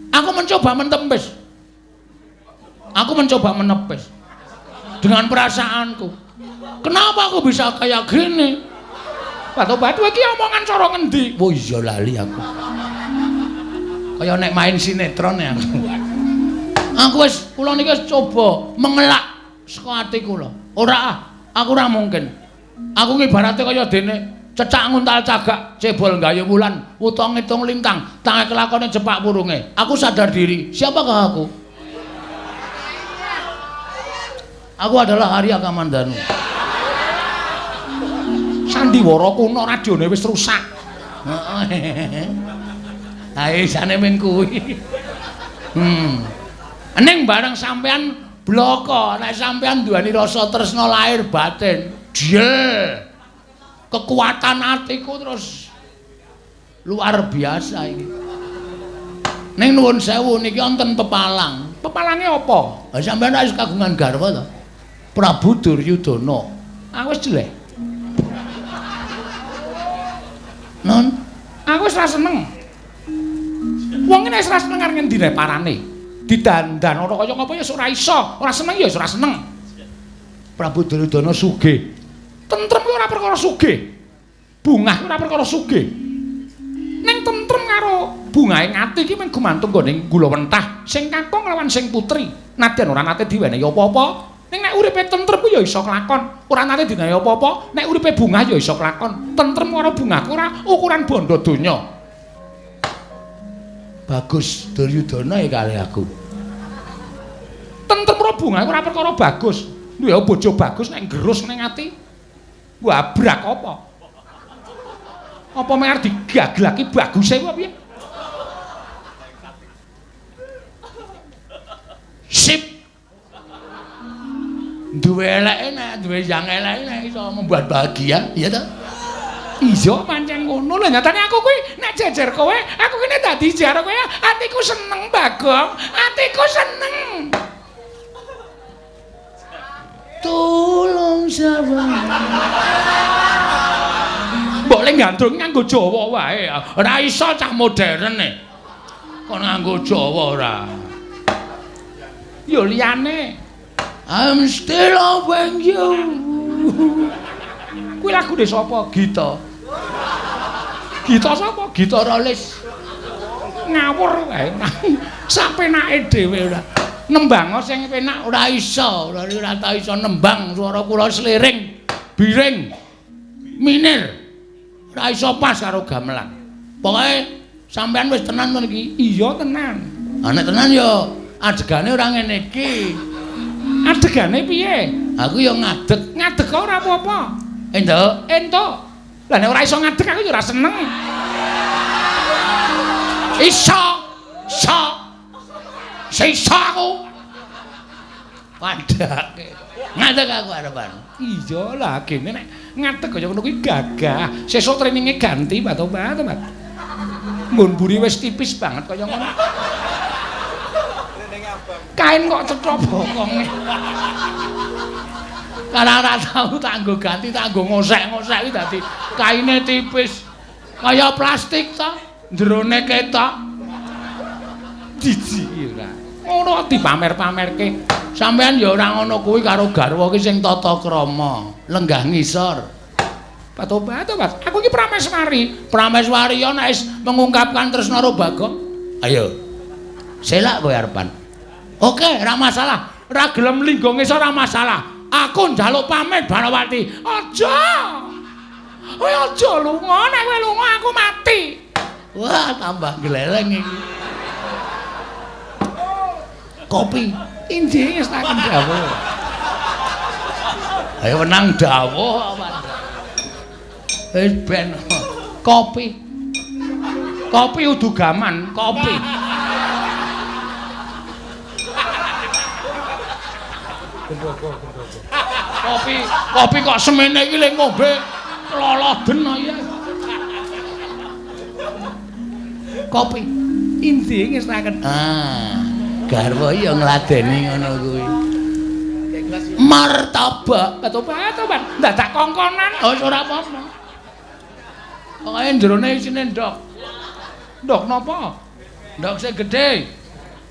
Aku mencoba menepis. Aku mencoba menepis dengan perasaanku. Kenapa aku bisa kayak gini? Batu-batu iki omongan cara ngendi? Oh iya lali aku. Kaya nek main sinetron ya aku. Aku wis kula niki wis coba mengelak saka ati kula. Ora ah, aku ora mungkin. Aku ngibarate kaya dene cecak nguntal cagak, cebol gayu wulan, utang ngitung lintang, tangi kelakone jepak purunge. Aku sadar diri. Siapakah aku? Aku adalah Arya Kamandanu. Sandiwara kuno radione wis rusak. Heeh. Ae jane ming kuwi. Ening bareng sampean bloko, nek sampean duweni rasa tresna lahir batin, diel. Kekuatan atiku terus luar biasa iki. Ning nuwun sewu niki wonten pepalang. Pepalange apa? Ha sampean wis kagungan garwa to? Prabu Duryudana. Aku wis jeleh. Non, aku wis ra seneng. Wong nek ora seneng karo ngendine parane. Didandan ora kaya apa ya ora iso, ora seneng ya ora seneng. Prabu Duryudana sugih. Tentrem kuwi ora perkara sugih. Bungah ora perkara sugih. Ning tentrem karo bungahe ngati iki mung gumantung nggone Gulawentah sing kakung lawan sing putri. Nadyan ora nate diwenehi apa-apa. Ning nek uripe tentrem ku ya iso kelakon. Ora nate diwenehi apa-apa. Nek uripe bungah ya iso kelakon. Tentrem karo bungah ku ora ukuran bondo donya. Bagus Duryudana ya kali aku. Tentrem karo bungah ora perkara bagus. Duwe bojo bagus nek gerus ning ati. Wabrak apa? Apa mek digaglaki baguse ku piye? Sip. Duwe eleke nek duwe yang eleke nek iso membuat bahagia, ya ta? Iya pancen ngono lho nyatane aku kuwi nek jejer kowe, aku kene dadi jar kowe, atiku seneng Bagong, atiku seneng. Tulung sabar. Mbok le gandrung nganggo Jawa wae. Ora iso cah modern e. Kon nganggo Jawa ora. Yo liyane. I'm still loving you. Kuwi lagune sapa? Gita. Gita sapa? Gita Rolis. Ngawur wae. Sapenake dhewe ora. Nembang sing penak ora iso, ora tau iso nembang swara kula sliring, biring, minir. Ora iso pas karo gamelan. Pokoke sampean wis tenan to niki? Iya tenan. Ah nek tenan ya adegane ora ngene iki. Adegane piye? Aku ya ngadeg. Ngadeg kok ora apa-apa. Entuk, entuk. Lah nek ora iso ngadeg aku ya ora seneng. Iso. Sisa aku. Padake. Ngadeg aku arepan. Iya lah kene nek ngadeg kaya ngono kuwi gagah. Sesuk traininge ganti Pak. Nggon mburi wis tipis banget kaya ngono. Kain kok cetha bokonge. Karena ora tau tak nggo ganti, tak nggo ngosek-ngosek iki dadi kaine tipis. Kaya plastik to, jerone ketok. Jijik ora. Ngono dipamer-pamerke. Sampeyan ya ora ngono kuwi karo garwa ki sing tata krama, lenggah ngisor. Patobat, aku iki prameswari. Prameswari ya nek wis mengungkapkan tresna karo Bagong. Ayo. Selak kowe arepan. Oke, ora masalah. Ora gelem linggo ngisor ora masalah. Aku njaluk pamit Barawati. Aja. Kowe aja lunga, nek kowe lunga aku mati. Wah, tambah gleleng iki. Kopi injing wis tak dawuh. Ayo menang dawuh apa? Wis ben kopi. Kopi udu gaman, kopi. Kopi kok semene iki le ngombe loloden ya. Kopi injing wis tak garwa ya ngladeni ngono kuwi. Martabak, tobat, dadak kongkonan. Oh, ora apa-apa. Pokoke jerone isine ndok. Ndok napa? Ndok sing gedhe.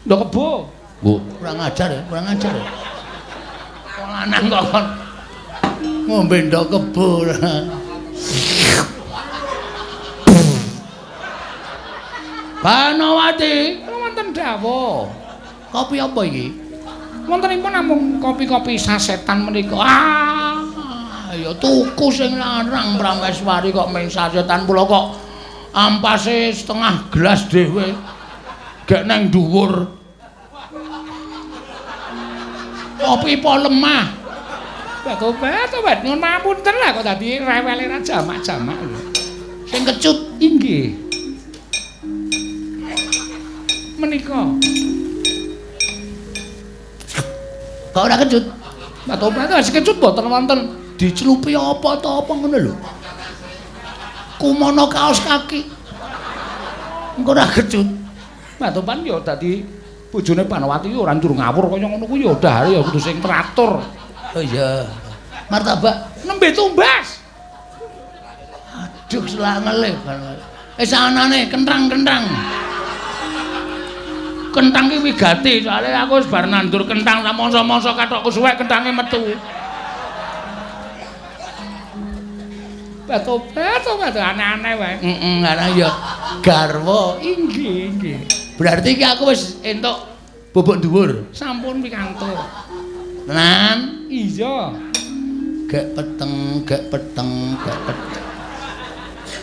Ndok kebo. Bu, kurang ajar ya. Wong lanang kok ngombe ndok kebo. Banawati, wonten dawuh. Kopi apa iki? Wontenipun namung kopi-kopi sasetan menika. Ya tuku sing larang Prameswari kok ming sasetan kula kok ampase setengah gelas dhewe. Gek nang dhuwur. Kopi po lemah. Bat, nyuwun pamunten lah kok dadi rewele ra jamak-jamak. Sing kecut inggih. Menika. Kok ora kecut? Bat sing kecut mboten wonten dicelupi apa ta apa ngono lho. Kumono kaos kaki. Engko ora kecut. Batopan ya dadi bojone Panawati ora ndur ngawur kaya ngono kuwi ya dahare ya kudu sing teratur. Oh iya. Martabak nembe tumbas. Aduh selangele. Sanane kentrang-kentrang. Kenthang ki wigati, soalé aku wis bar nandur kenthang sak mangsa-mangsa kathokku suwek kenthange metu. Batobat aneh-aneh wae. Ana ya garwa. Inggih. Berarti ki aku wis entuk bobok dhuwur. Sampun pikantuk. Tenan? Iya. Gek peteng.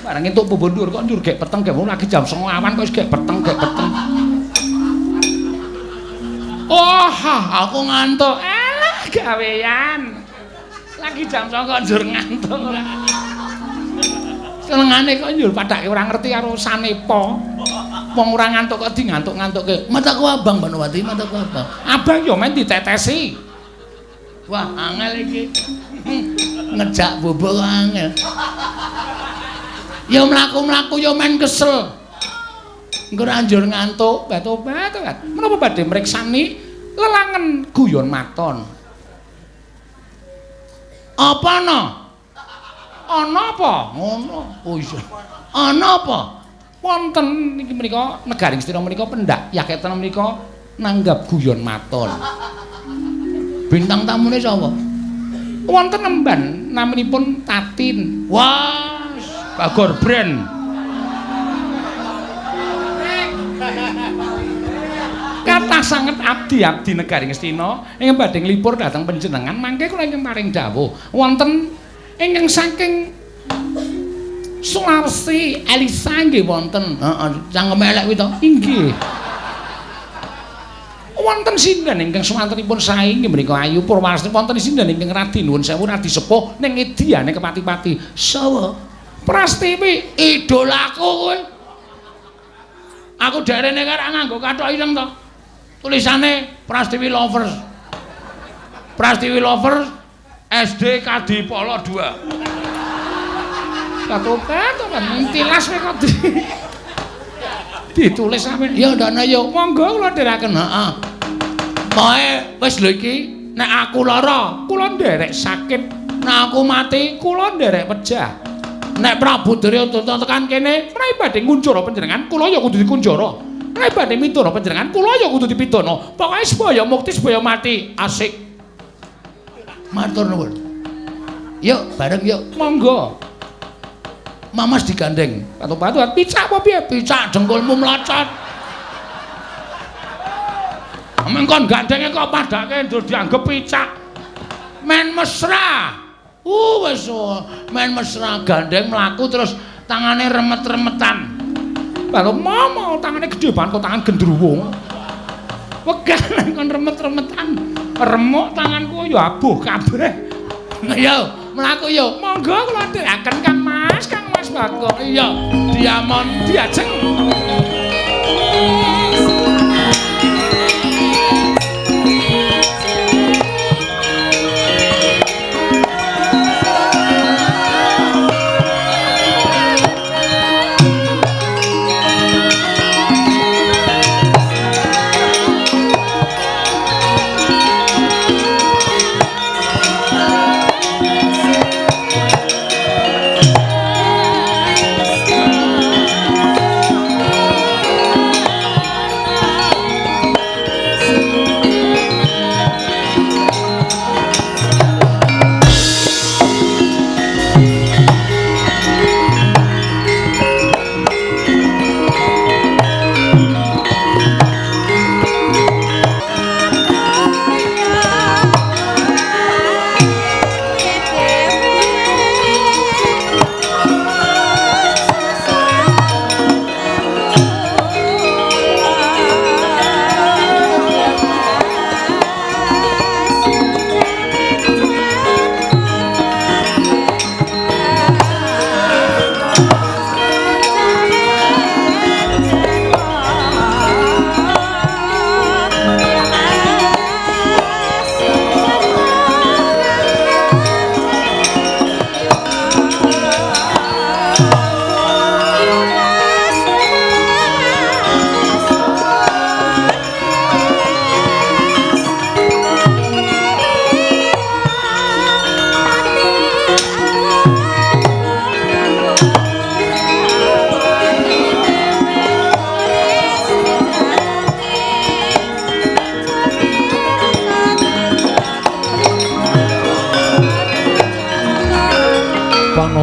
Barang entuk bobok dhuwur kok njur gek peteng gek lagi jam 09.00 awan kok wis gek peteng. Aku ngantuk. Alah gawean. Lagi jam 09.00 kok njur ngantuk. Senengane kok njur padake ora ngerti karo sanepa. Wong ora ngantuk kok dingantuk-ngantukke. Mataku abang Panawati, mataku abang. Abang yo men ditetesi. Wah, angel iki. Ngejak bobok angel. Ya mlaku-mlaku yo men kesel. Engko ora njur ngantuk, bat-bat. Menapa badhe mriksani lelangen guyon maton? Apa no? Ana apa? Ngono. Oh iya. Ana apa? Wonten niki menika Negaring Sira menika pendak yaketen menika nanggap guyon maton. Bintang tamune sapa? Wonten emban naminipun Tatin. Wah, Bagor Brand. Kathah sanget abdi Negaring Astina ingkang badhe nglipur dhateng panjenengan mangke kula ingkang paring dawuh wonten ingkang saking Sulawesi Elisa nggih wonten. Heeh, cangkem elek kuwi to. Inggih. Wonten sinten ingkang swantenipun sae nggih menika Ayu Purwasari wonten sinten ingkang Radi nuwun sewu Radi sepuh ning Ediane Kepati-pati. Sawa? Prastiwi idolaku kowe. Aku darene karo nganggo kathok ireng to. Tulisane Prastiwi Lovers. Prastiwi Lovers SD Kadipolo 2. Katobat tilas kowe kok ditulis sampeyan. Ya ndana ya monggo kula ndherekaken. Heeh. Pokoke wis lho iki nek aku lara kula nderek sakit, nek aku mati kula nderek pejah. Nek Prabu Duryodana tekan kene menawi badhe ngunjara panjenengan kula ya kudu dikunjara. Nek badhe mituna panjenengan kula ya kudu dipituna. Pokoke supaya mukti supaya mati asik. Matur nuwun. Yuk bareng yuk. Monggo. Mamas digandeng. Patu-patu picak apa piye? Picak dengkulmu mlocot. Mengkon gandenge kok padake ndur dianggep picak. Men mesra. Wis men mesra gandeng mlaku terus tangane remet-remetan. Baru mau tangane gedhe banget kok tangan gendruwo. Wegah kon remet-remetan. Remuk tanganku ya abuh kabeh. Yo, mlaku yo. Monggo kula ndherekaken Kang Mas Bagong. Iya, Diamond Diajeng.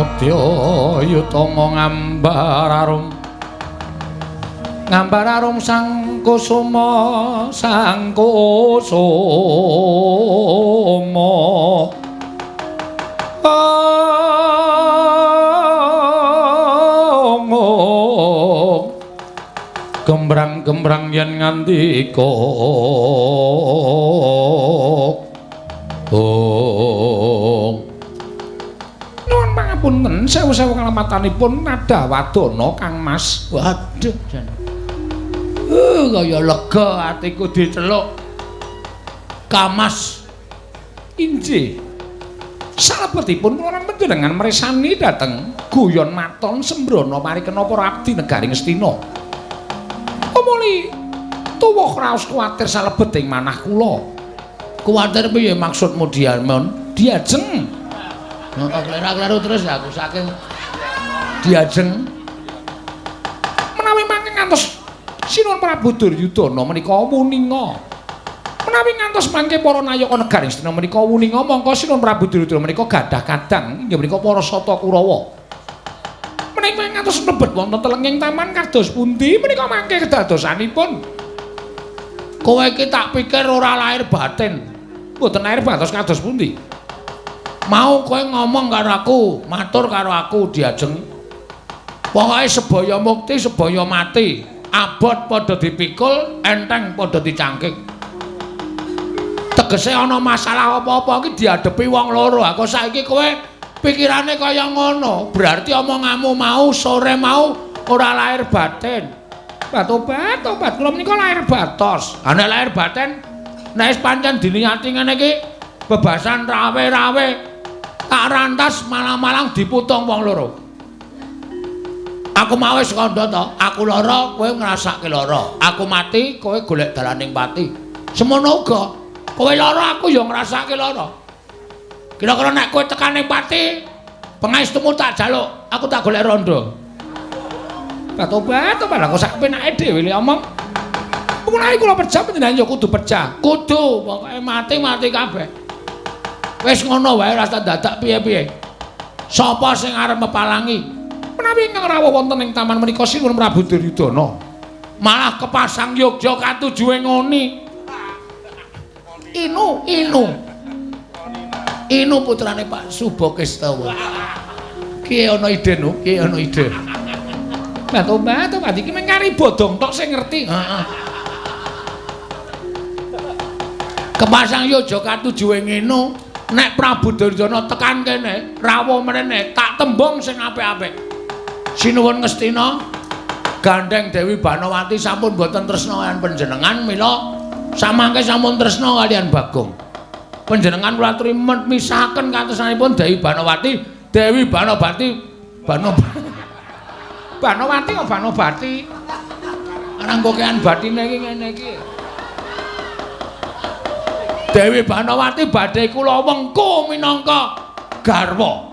mukti yutama ngambar arum sang kusuma gembrang-gembrang yen ngandika nuwun pangapunten sewu-sewu kalamatanipun nada wadana Kang Mas. Waduh jan kaya lega atiku diceluk Kamas. Injih salebetipun kula panjenengan mresani dhateng guyon maton sembrono parikena para abdi negari Ngastina. Muli tuwuh raos kuwatir salebeting manah kula. Kuwatir piye maksudmu Diamond? Diajeng. Kleru terus aku saking diajeng. Menawi mangke ngantos Sinuwun Prabu Duryudana menika wuninga. Menawi ngantos mangke para nayaka negari Astina menika wuninga mongko Sinuwun Prabu Duryudana menika gadah kadang inggih menika para Sata Kurawa. Menika ngantos mlebet wonten telenging taman kados pundi menika mangke kedadosanipun. Kowe iki tak pikir ora lahir batin. Mboten lahir batos kados pundi? Mau kowe ngomong karo aku, matur karo aku Diajeng. Pokoke sebaya mukti, sebaya mati. Abot padha dipikul, enteng padha dicangkik. Tegese ana masalah apa-apa iki diadepi wong loro. Aku saiki kowe pikirane kaya ngono. Berarti omonganmu mau sore mau ora lahir batin. Tobat, kula menika lahir batos. Ha nek lahir batin nek wis pancen diniati ngene iki bebasan rawe-rawe tak rantas malang-malang diputung wong loro. Aku mau wis kandha to, aku lara kowe ngrasake lara. Aku mati kowe golek dalaning pati. Semono uga kowe lara aku ya ngrasake lara. Kira-kira nek kowe tekane pati, pengastumu tak jaluk, aku tak golek rondo. Tobat, aku sak penake dhewe le omong. Menawi kula pecah panjenengan ya kudu pecah. Kudu, pokoke mati-mati kabeh. Wis ngono wae ora dadak piye-piye. Sapa sing arep mepalangi? Menawi ingkang rawuh wonten ing taman menika Sinuwun Prabu Duryudana, malah kepasang Yogya katujuhe ngoni. Inu putrane Pak Subakestawa. Ki ana ide nu, ki ana ide. Tobat, iki mung kari bodong tok sing ngerti. Heeh. Kepasang Yogya katujuhe ngene, nek Prabu Duryudana tekan kene, rawuh mrene, tak tembung sing apik-apik. Sinuwun Ngastina gandeng Dewi Banawati sampun boten tresna kaliyan panjenengan, mila samangke sampun tresna kaliyan Bagong. Panjenengan kula aturi misahaken katresnanipun Dewi Banawati, Dewi Banawati, Banawati kok Banobati. Ana kokean batine iki ngene iki. Dewi Banawati badhe kula wengku minangka garwa.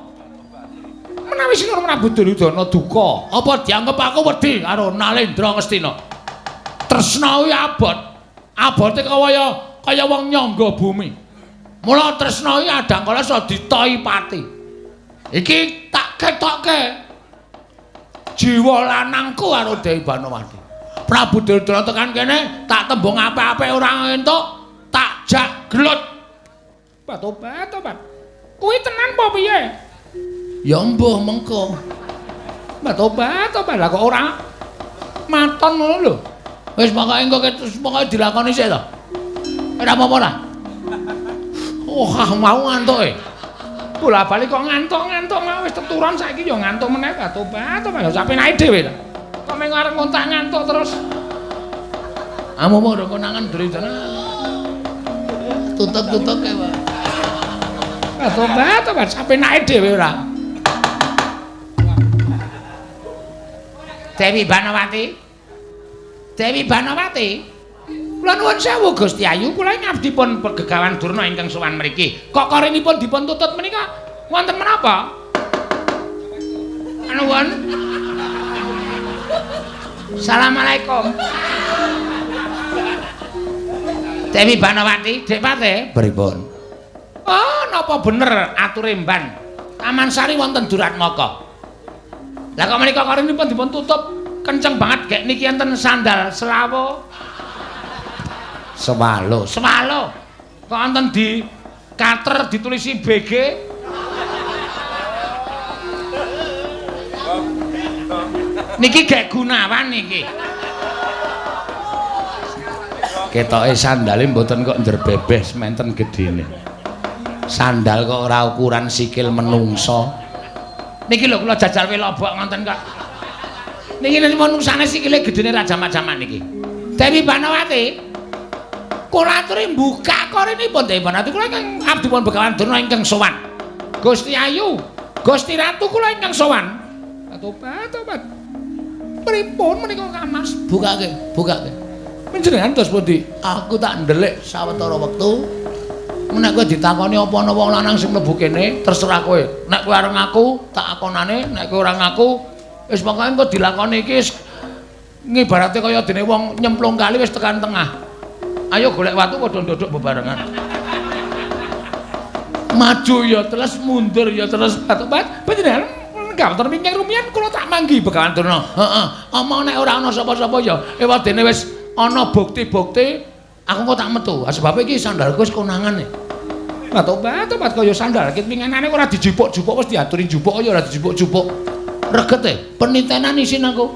Menawi Sinuwun Prabu Duryudana duka, apa dianggep aku wedi karo Nalendra Ngastina? Tresna kuwi abot. Abote kaya wong nyangga bumi. Mula tresna iki adang kala iso ditohi pati. Iki tak ketokke jiwa lanangku karo Dewi Banawati. Prabu Duryudana tekan kene, tak tembung apik-apik ora entuk, tak jak glut. Tobat. Kuwi tenan apa piye? Ya mbuh mengko. Tobat, lah kok ora maton ngono lho. Wis pokoke dilakoni sik to. Ora apa-apa ora. Mau ngantuke. Bola-bali kok ngantuk wis teturon saiki ya ngantuk meneh. Tobat, ya sampe naik dhewe to. Kok meng arep ngontak ngantuk terus. Amomo ora konangan Duryudana. Tutuk-tutuk e wae. Tobat, sampe naik dhewe ora. Dewi Banawati. Kula nuwun sewu Gusti Ayu, kula ngabdi pun Gegawan Durna ingkang sowan mriki. Kok korinipun dipun tutut menika wonten menapa? Nuwun. Assalamualaikum. Dewi Banawati, Dek Pate. Pripun? Oh, napa bener ature mban? Taman Sari wonten Duratmaka. Lah kok menika karinipun dipun tutup kenceng banget gek niki enten sandal selawo. Sewalo. Kok enten di kater ditulisi BG. Niki gek Gunawan niki. Ketoke sandale mboten kok nderbebes menten gedene. Sandal kok ora ukuran sikil menungso. Niki lho kula jajal welobok ngonten kok. Niki menungsane sikile gedene ra jamak-jamak niki. Dewi Banawati. Kula aturi mbuka korinipun Dewi Banawati kula ingkang abdipun Begawan Durna ingkang sowan. Gusti Ayu, Gusti Ratu kula ingkang sowan. Tobat. Pripun menika Kang Mas? Bukake. Panjenengan tos pundi? Aku tak ndelik sawetara wektu. Nek kowe ditakoni apa ana wong lanang sing mlebu kene, terserah kowe. Nek kowe areng ngaku, tak akonane, nek kowe ora ngaku, wis pokoke engko dilakoni iki ngibarate kaya dene wong nyemplung kali wis tekan tengah. Ayo golek watu padha ndodok bebarengan. Maju ya terus, mundur ya terus. Panjenengan gawonten mingkeng rumiyin kula tak manggi Begawan Durna. Heeh. Omong nek ora ana sapa-sapa ya ewadene wis ana bukti-bukti aku kok tak metu. Sebab iki sandalku wis konangane. Lah tobat kaya sandal kit pingenane ora dijupuk-jupuk wis diaturi jupuk ya ora dijupuk-jupuk. Regete penitenan isin aku.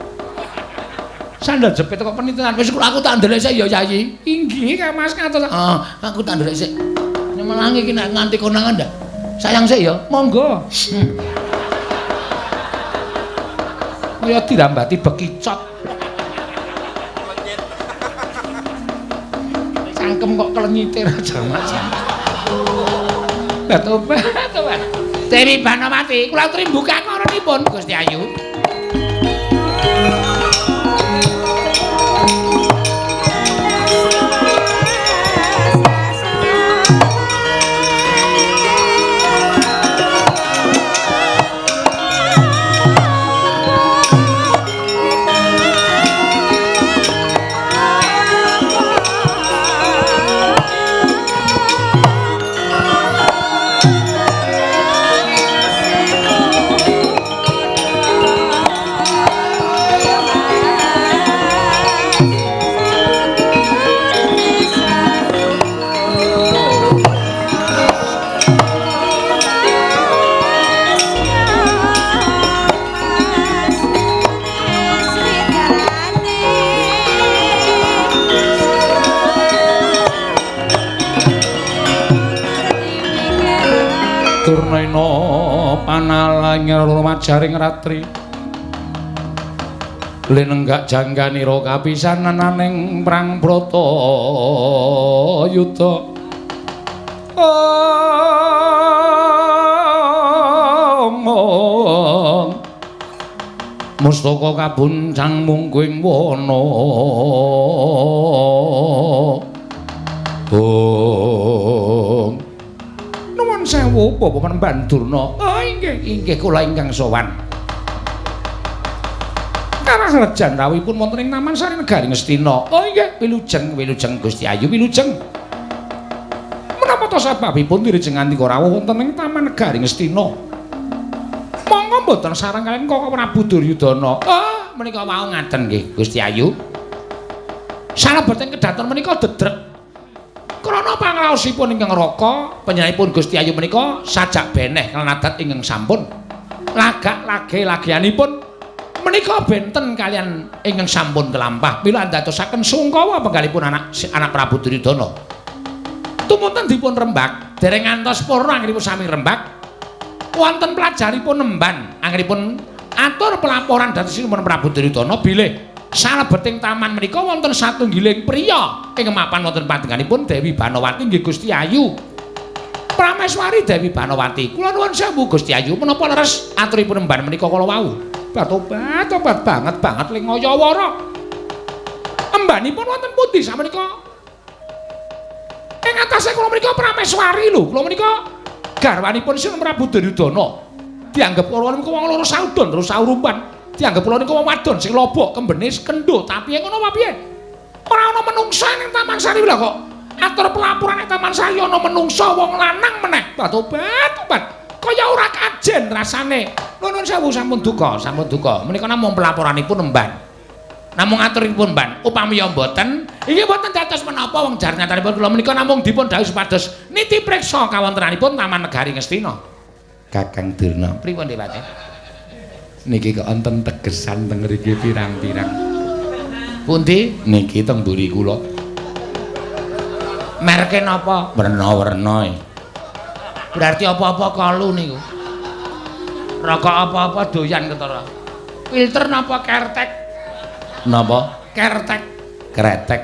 Sandal jepit kok penitenan wis aku tak ndelik sik ya Yayi. Inggih Kang Mas ngatos. Heeh, aku tak ndelik sik. Nyemelangi iki nek nganti konangan ndak. Sayang sik ya. Monggo. Kaya dirambati bekicot. Cangkem kok klenyite ra jamak-jamak. Lah tobat. Dewi Banawati, kula aturi mbuka koronipun Gusti Ayu. Durnaina panalanyar majaring ratri linenggak jangganira kapisananing prang brata yuda mustaka kabuncang mungguing wana sewu Bapak Panembahan Durna. Oh inggih kula ingkang sowan. Karajan rawuhipun wonten ing Taman Sari Negari Ngastina. Oh inggih wilujeng Gusti Ayu wilujeng. Menapa to sababipun direjeng andika rawuh wonten ing Taman Negari Ngastina? Monggo mboten sareng kaliyan Koko Prabu Duryudana. Oh menika wau ngaten nggih Gusti Ayu. Salebeteng kedaton menika dedrek krana pangraosipun ingkang raka panjenenganipun Gusti Ayu menika sajak beneh kaliyan adat ingkang sampun lagak lage-lagianipun menika benten kaliyan ingkang sampun kelampah mila ndadosaken sungkawa penggalipun anak Prabu Duryudana tumunten dipun rembag dereng ngantos purna anggenipun sami rembag wonten pelajaripun nemban anggenipun atur pelaporan dhatosipun Prabu Duryudana bilih salebeting taman menika wonten satunggiling priya ing mapan wonten panjenenganipun Dewi Banawati nggih Gusti Ayu. Prameswari Dewi Banawati. Kula nuwun sewu Gusti Ayu menapa leres aturipun nemban menika kala wau. Tobat banget lingaya wara. Embanipun wonten pundi samenika? Ing atase kula menika Prameswari lho. Kula menika garwanipun Sinten Prabu Duryudana. Dianggep kula menika wong loro saudon terus saurumpan. Dianggep kula niku wong wadon sing lobok kembene kendho tapi ngono apa piye ora ana menungsa ning Taman Sari lho kok atur pelaporan ning Taman Sari ana menungsa wong lanang meneh tobat kaya ora kajen rasane. Nuwun sewu sampun duka. Menika namung pelaporanipun Mban. Namung aturipun Mban, upami mboten, iki mboten dados menapa wong jar nyatanipun kula menika namung dipun dawuh supados niti priksa kawontenanipun Taman Negari Ngastina. Kakang Durna, pripun Dewate? Niki kok wonten tegesan teng mriki pirang-pirang. Pundi? Niki teng mburi kula. Merke napa? Werna-werna. Berarti apa-apa kalu niku. Rokok apa-apa doyan ketara. Filter napa kertek? Napa? Kertek. Kretek.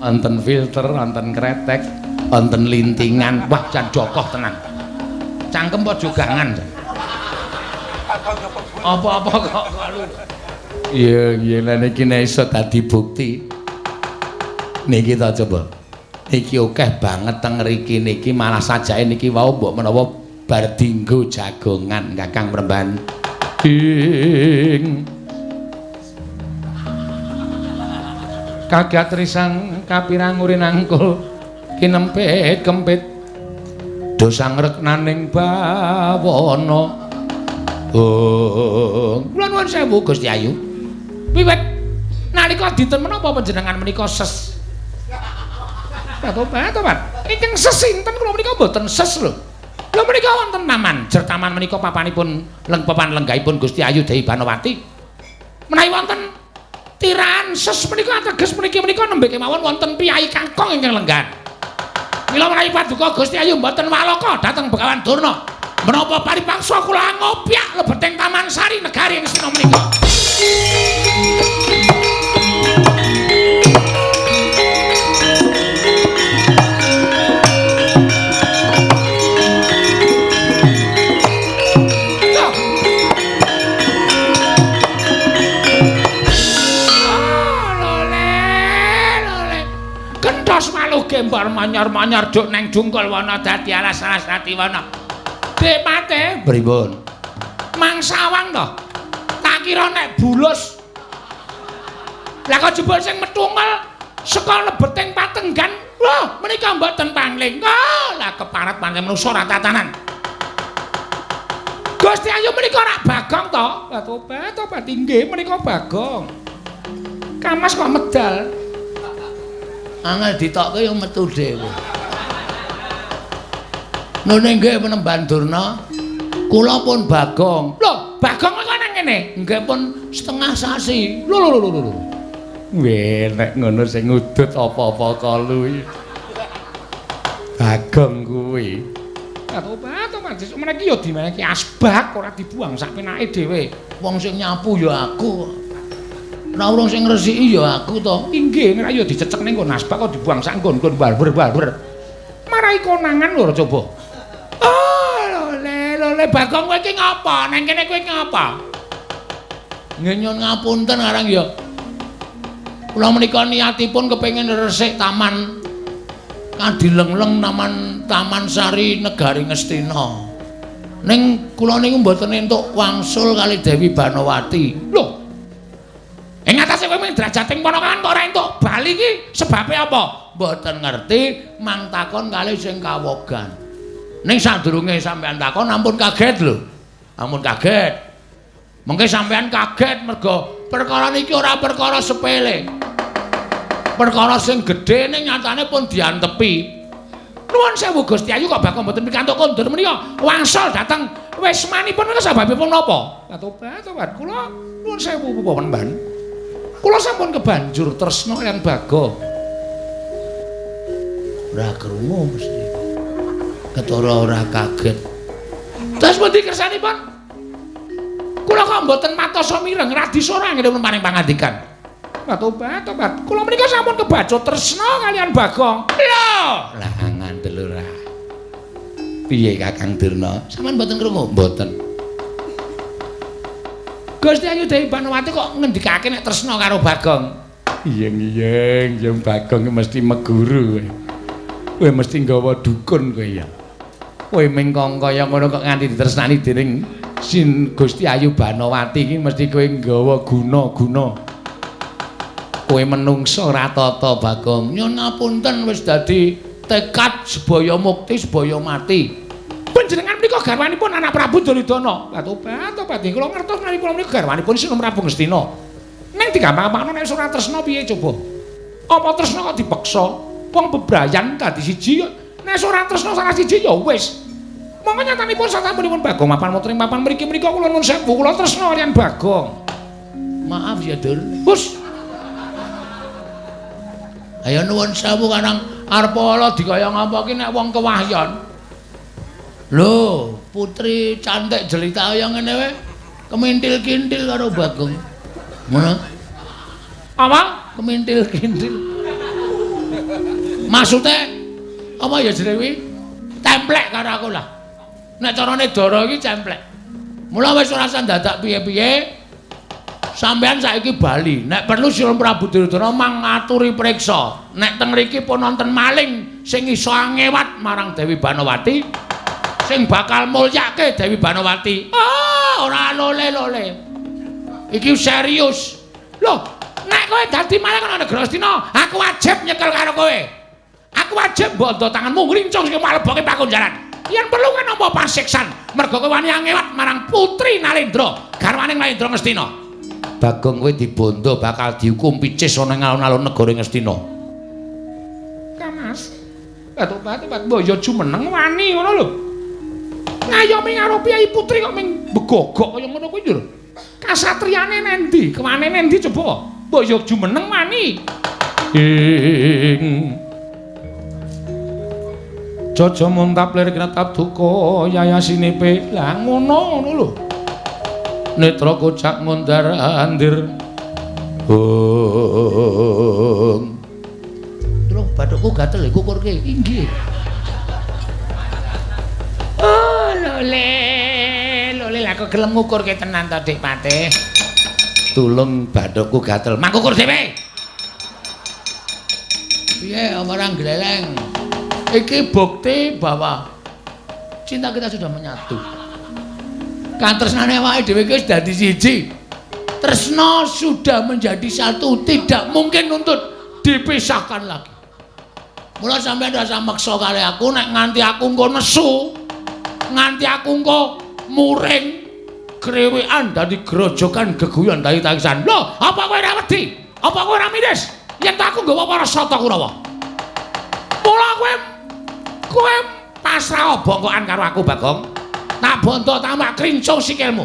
Wonten filter, wonten kretek, wonten lintingan. Wah, jan jokoh tenan. Cangkem apa jogangan? Apa-apa kok kalu. Iya, niki nek iso dadi bukti. Niki ta coba. Iki akeh banget teng mriki niki malah sajake niki wau mbok menawa bar dinggo jagongan Kakang Mremban. Kagat risang kapirang urin angkul kinempit kempit dosang reknaning bawana. Kula nuwun sewu Gusti Ayu. Wiwit nalika dinten menapa panjenengan menika ses Tobat. Ingkang sesinten kula menika mboten ses lho. Lha menika wonten taman. Jer taman menika papanipun papan lenggahipun Gusti Ayu Dewi Banowati. Menawi wonten tirahan ses menika ateges menika nembe kemawon wonten piyai Kakang ingkang lenggan. Mila menawi paduka Gusti Ayu mboten waloka dhateng Begawan Durna. Menapa paripaksa kula ngopyak lebeting Taman Sari Negari Ngastina menika. Maluh gembar manyar-manyar duk neng jungkul wana dadi alas-alas dadi wana. Dek mate pripun? Mangsawang to. Tak kira nek bulus. Lah kok jebul sing metungel saka lebeting Patenggan. Lho, menika mboten pangling. Lah keparat pancen manusa ra tatanan. Gusti Ayu menika rak Bagong to? Lah tobat inggih menika Bagong. Kamas kok medal. Angel ditokke yo metu dhewe. Nune nggih Penemban Durna, kula pun Bagong. Lho, Bagong kok nang kene? Nggih pun setengah sasi. Lho. Weh, nek ngono sing ngudut apa-apa kalu iki. Bagong kuwi. Tobat, sesuk meniki yo dimeneki asbak ora dibuang sak penake dhewe. Wong sing nyapu yo aku. Ora urung sing ngresiki ya aku to. Inggih, nek ayo dicecek ning nggon asbak kok dibuang sak nggon barber. Marai konangan lho coba. Oh, lho Bagong kowe iki ngapa? Nang kene kowe iki ngapa? Nggih nyun ngapunten arang ya. Kula menika niatipun kepengin resik taman Kadilengleng Taman Sari Negari Ngastina. Ning kula niku mboten entuk wangsul kali Dewi Banowati. Lho, ing atase kowe mung drajating ponakan kok ora entuk bali iki sebabe apa? Mboten ngerti, mang takon kalih sing kawogan. Ning sadurunge sampean takon ampun kaget lho. Ampun kaget. Mengke sampean kaget mergo perkara niki ora perkara sepele. Perkara sing gedhe ning nyatane pun diantepi. Nuwun sewu Gusti Ayu kok bakal mboten pikantuk kondur menika wangsul dhateng wismanipun menika sebabipun napa? Tobat kula nuwun sewu Penemban. Kula sampun kebanjur tresna kaliyan Bagong. Ora krungu mesti. Ketara ora kaget. Terus pundi kersanipun? Kula kok mboten matos mireng radi sorang ngene paring pangandikan. Tobat. Kula menika sampun kebacut tresna kaliyan Bagong. Lho, lah ngandel ora. Piye Kakang Durna? Sampeyan mboten krungu? Mboten. Gusti Ayu Dewi Banowati kok ngendikake nek tresna karo Bagong. Iyeng, Bagong mesti meguru kowe. Kowe mesti nggawa dukun kowe ya. Kowe mengkong kaya ngono kok nganti ditresnani dening Sin Gusti Ayu Banowati iki mesti kowe nggawa guna-guna. Kowe menungso ora tata Bagong. Nyun ngapunten wis dadi tekad sebaya mukti sebaya mati. panjenengan menika garwanipun anak Prabu Duryudana. Lah tobat kula ngertos menawi kula menika garwanipun Sinten Prabu Ngastina. Ning digampang-gampangno nek ora tresna piye coba? Apa tresna kok dipeksa? Wong bebrayan dadi siji nek ora tresna salah siji ya wis. Monggo nyatanipun sasampunipun Bagong mapan wonten ing papan mriki menika kula nuwun sewu kula tresna kaliyan Bagong. Maaf ya, Dur. Hus. Ayo nuwun sewu Kanang arep ala dikaya ngapa ki nek wong kewahyon. Lho, putri cantik jelita kaya ngene wae kemintil-kintil karo Bagong. Ngono. Apa? Kemintil-kintil. Maksudnya apa ya jenenge kuwi? Templek karo aku lah. Nek carane Dara iki templek. Mula wis ora usah dadak piye-piye. Sampeyan saiki bali. Nek perlu Sinten Prabu Duryudana mangaturi priksa. Nek teng mriki pun wonten maling sing iso ngewat marang Dewi Banawati, sing bakal mulyake Dewi Banawati. Ora lole-lole. Iki serius. Loh, nek kowe dadi maling ana negara Astina, aku wajib nyekel karo kowe. Aku wajib bondo tanganmu ngrincung sing maleboke pakunjaran. Yen perlu kan nampa pasiksan, mergo kowe wani ngewat marang Putri Nalendra, garwaning Nalendra Ngastina. Bagong kowe dibondo bakal dihukum picis ana ing alun-alun negara Ngastina. Kamas. Tobat boyo jumeneng wani ngono lho. Ngayomi karo Piyai Putri kok ming begogok kaya ngono kuwi lho. Kasatriyane nendi? Kewane nendi coba? Boyo jumeneng wani. Jaja muntap lir kinatap duka yayasine pe. Lah ngono lho. Netra kocak ngundar andir. Durung bathukku gatel kukurke. Inggih. Lole lah kok gelem ngukurke tenan to Dik Patih. Tulung bathukku gatel. Mangkukur dhewe. Piye orang gleleng? Iki bukti bahwa cinta kita sudah menyatu. Katresnane awake dhewe iki wis dadi siji. Tresna sudah menjadi satu, tidak mungkin untuk dipisahkan lagi. Mula sampeyan ndak usah maksa kali aku nek nganti aku engko nesu, nganti aku engko muring krewekan dadi grojokan geguyon dadi tangisan. Lho, apa kowe ora wedi? Apa kowe ora miris? Yen aku nggawa para sata Kurawa. Mula kowe pasrah bongkokan karo aku Bagong. Tak bondo tambah krincung sikilmu.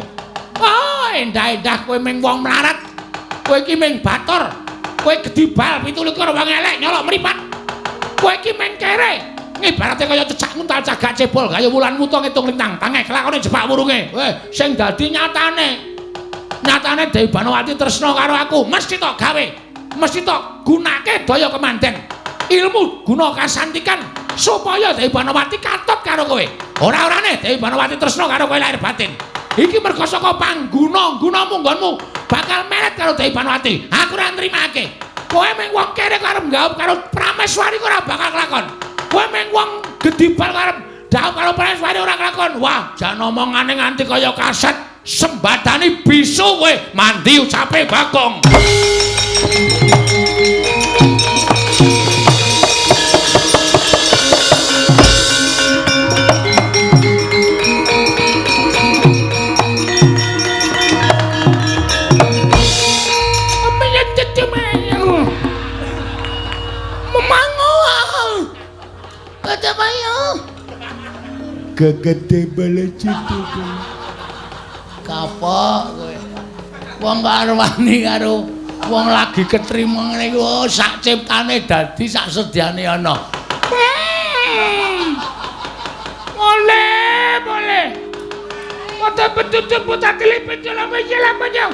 Endah-endah kowe ming wong mlarat. Kowe iki ming batur. Kowe gedibal 17 wong elek nyolok mripat. Kowe iki ming kere. Ibarate kaya cecak nguntal cagak cebol kaya wulan muta ngitung lintang tangeh lakone jebak wurunge. Sing dadi nyatane Dewi Banawati tresna karo aku, mesti tok gawe. Mesti tok gunake daya kemanten. Ilmu guna kasantikan supaya Dewi Banawati katut karo kowe. Ora-orane Dewi Banawati tresna karo kowe lahir batin. Iki mergo saka pangguna munggonmu bakal meret karo Dewi Banawati. Aku ora nrimake. Kowe mung wong kere karo nggaup karo Prameswari ora bakal kelakon. Kowe mung wong gedibal karo ndaup karo Prameswari ora kelakon. Wah, jan omongane nganti kaya kaset sembadani bisu kowe mandi ucape Bagong. Gegede bale citu kapok kowe wong karo wani karo wong lagi ketrima ngene iki sak ciptane dadi sak sediane ana boleh kota betul putar telipin jalan banyak aja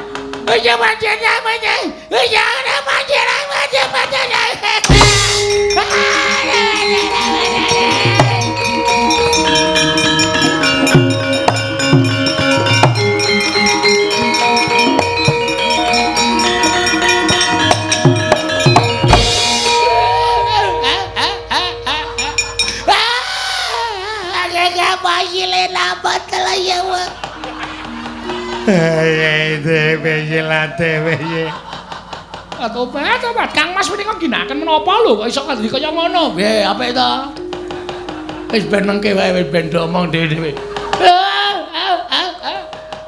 Tobat Kang Mas menika ginaken menapa lho kok iso kaya ngono. Piye apik to? Wis ben mengke wae wis ben omong dhewe-dhewe.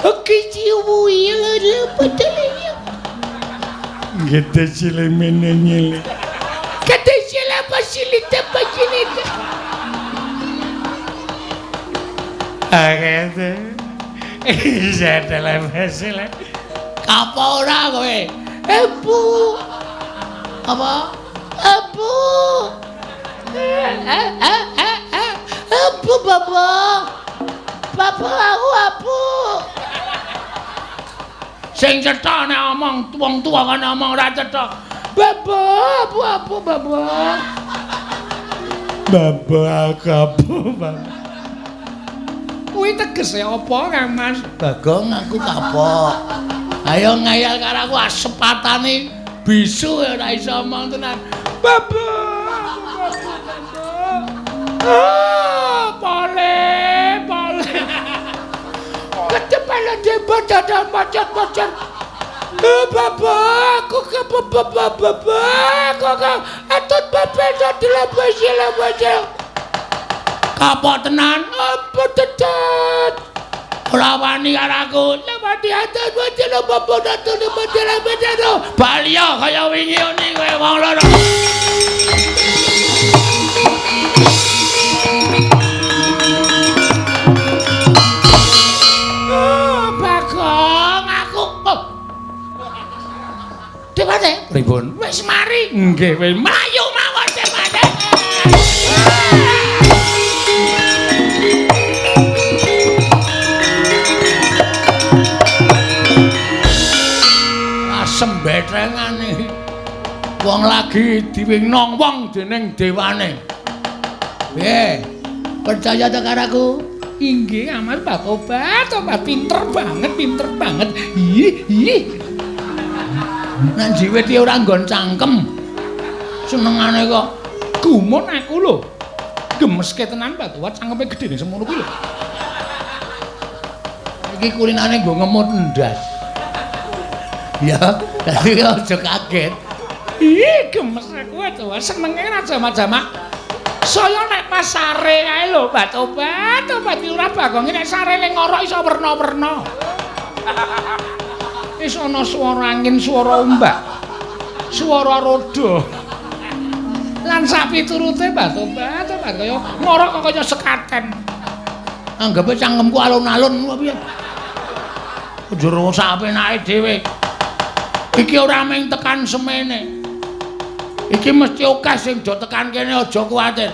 Oke ciumu ya padahal gede sile menenye gede sile pasilita agete iya dalam hasilnya apa ora kowe ebu apa ebu ebu Bapak aku abu. Sing cetha nek omong wong tuwa kan omong ora cetha. Bapak, abu bapak. Bapak aku bapak. Kuwi tegese apa, Kang Mas? Bagong aku kapok. Ayo ngayal karo aku asepatane bisu ora iso omong tenan. Bapak. Pole. Kecepalan dia baca macet. Bapak, kok atut bapak jadi lebih. Kapok tenan, apa tetet? Ora wani karo aku. Lewati atut baca bapak datun baca. Balya kaya wingi ngene kowe wong loro. Dewate pripun? Wis mari. Nggih, wis mlayu mawon dewate. Asem betrengane. Wong lagi diwingnong wong dening dewane. Piye? Percaya ta karo aku? Inggih, amal Pak Obat pinter banget. Ih. Nang jiwit iki ora nggon cangkem. Senengane kok gumun aku lho. Gemeske tenan Batuwat cangkeme gedene semono kuwi lho. Iki kulinane nggo ngemut ndas. Ya, dadi aja kaget. Ih, gemes aku Batuwat senenge ra jamak-jamak. Saya nek pasare ae lho Batuwat ora bagonge nek sarene ngorok iso werna-werna. Wis ana swara angin, swara ombak, swara roda. Lan sak piturute Batobat kaya ngorok kaya sekaten. Anggape cangkemku alun-alun apa piye? Njero sak penake dhewe. Iki ora mung tekan semene. Iki mesti akeh sing do tekan kene aja kuwatir.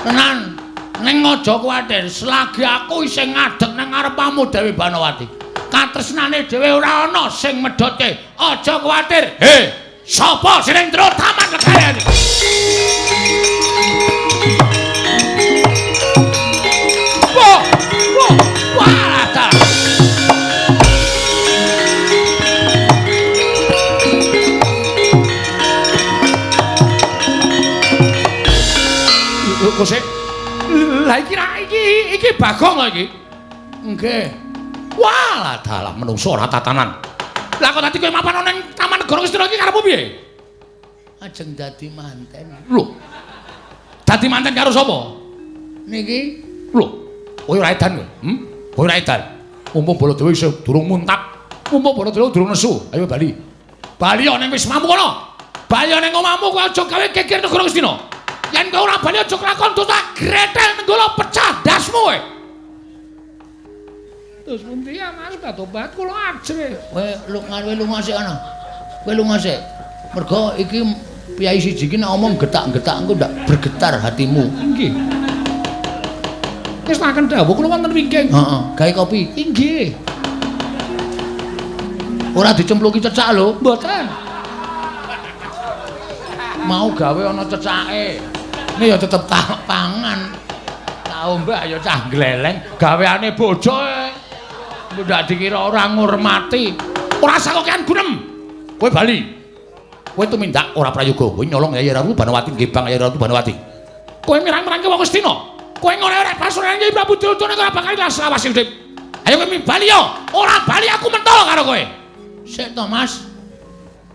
Tenan, ning aja kuwatir, selagi aku isih ngadeg nang ngarepmu Dewi Banawati. Katresnane dhewe ora ana sing medhote. Aja kuwatir. He, sapa sing ndro taman legane? Wah, ta. Kosek. Lah iki Bagong lho iki. Nggih. Wah, dalah menungso ora tatanan. Lah kok dadi kowe mapan ning Taman Negara Ngastina iki karepmu piye? Ajeng dadi manten. Lho. Dadi manten karo sapa? Niki. Lho, kowe ora edan kowe. Kowe ora edan. Mumpung Baladewa isih durung muntak. Mumpung Baladewa durung nesu. Ayo bali. Bali ning wis mamu kono. Bali ning omahmu kowe aja gawe geger Negara Ngastina. Yen kowe ora bali aja kelakon tak gretel nenggala pecah dasmu kowe. Terus pundi ya Mas Batobat kula ajre. Kowe lunga sik ana. Kowe lunga sik. Mergo iki piyai siji iki nek omong getak-getak engko ndak bergetar hatimu. Nggih. Wis makan dawuh kula wonten wingking. Heeh, gawe kopi. Nggih. Ora dicempluki cecak lho. Mboten. Mau gawe ana cecake. Ini ya tetep pangan. Tau mbak ya cah gleleng. Gaweane bojo ndak dikira ora ngurmati. Ora sakokean gunem. Kowe bali. Kowe tumindak ora prayoga. Kowe nyolong Yayi Ratu Banawati nggih Bang Yayi Ratu Banawati. Kowe mirang-mirangke wong Astina. Kowe ngorek-orek pasurunan Kyai Prabu Duryudana ora bakal lawas urip. Ayo kowe bali yo. Ora bali aku mentol karo kowe. Sik to Mas.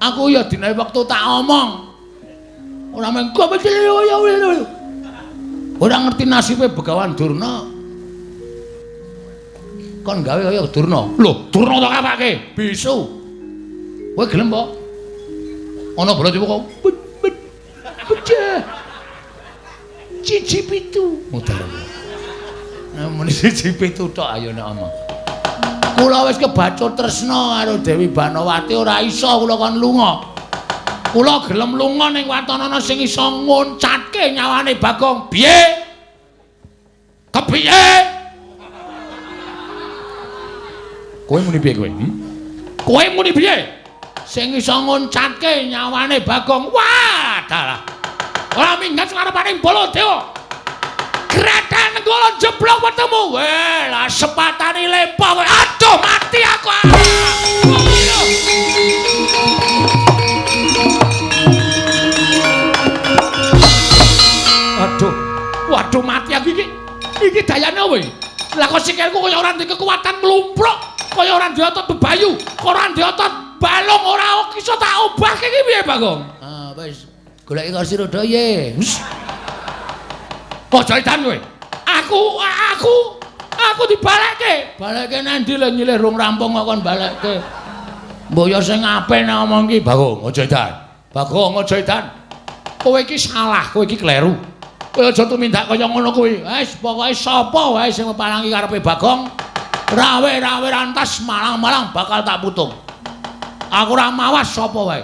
Aku ya dinae wektu tak omong. Ora mengko ya. Ora ngerti nasibe Begawan Durna. kon gawe kaya Durna. Lho, Durna tak kapake. Bisu. Kowe gelem apa? Ana Baladewa kok. Bejah. Cici pitu. Modal. Nah, muni siji pitu tok ayo nek omong. Kula wis kebacut tresna karo Dewi Banowati ora iso kula kon lunga. Kula gelem lunga ning watanana sing iso ngoncatke nyawane Bagong. Piye? Kepiye? Kowe muni piye kowe? Kowe muni piye? Sing iso ngoncatke nyawane Bagong. Wah, dalah. Ora minggat ngarepane Baladewa. Gratan kula jeblok wetemu. Weh, lah sepatane lempo kowe. Aduh, mati aku. Aduh. Waduh, mati aku iki. Iki dayane opo iki? Lah kok sikilku kaya ora ndek kekuatan mlumpruk, kaya ora ndek otot bebayu, ora ndek otot balung, ora iso tak obahke iki piye, Bagong? Ah, wis. Goleki kursi roda ye. Kok jaitan kowe? Aku dibalekke. Balekke nang ndi lho nyilih rung rampung kok kon balekke. Mbok yo sing apik nek ngomong iki, Bagong, aja edan. Bagong, aja edan. Kowe iki salah, kowe iki kleru. Kowe aja tumindak kaya ngono kuwi. Wis pokoke sapa wae sing mepalangi karepe Bagong, rawe-rawe rantas malang-malang bakal tak putung. Aku ora mawas sapa wae.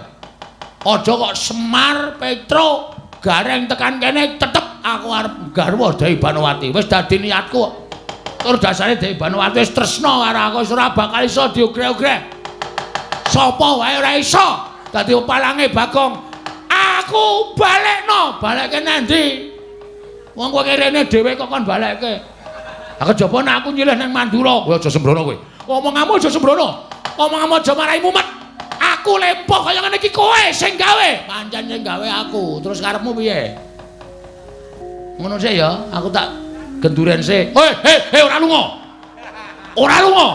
Aja kok Semar, Petro, Gareng tekan kene tetep aku arep garwa Dewi Banowati. Wis dadi niatku. Tur dasare Dewi Banowati wis tresna karo aku, wis ora bakal iso diugreh-ugreh. Sapa wae ora iso dadi palange Bagong. Aku balekno, balekke nang ndi? Wong kowe kene dhewe kok kon balekke. Lah kejaba nek aku nyilih nang Mandura, kowe aja sembrono kowe. Omonganmu aja sembrono. Omonganmu aja marai mumet. Aku lempoh kaya ngene iki kowe sing gawe. Pancen sing gawe aku. Terus karepmu piye? Ngono sih ya, aku tak genduren sih. Hei, ora lunga. Ora lunga.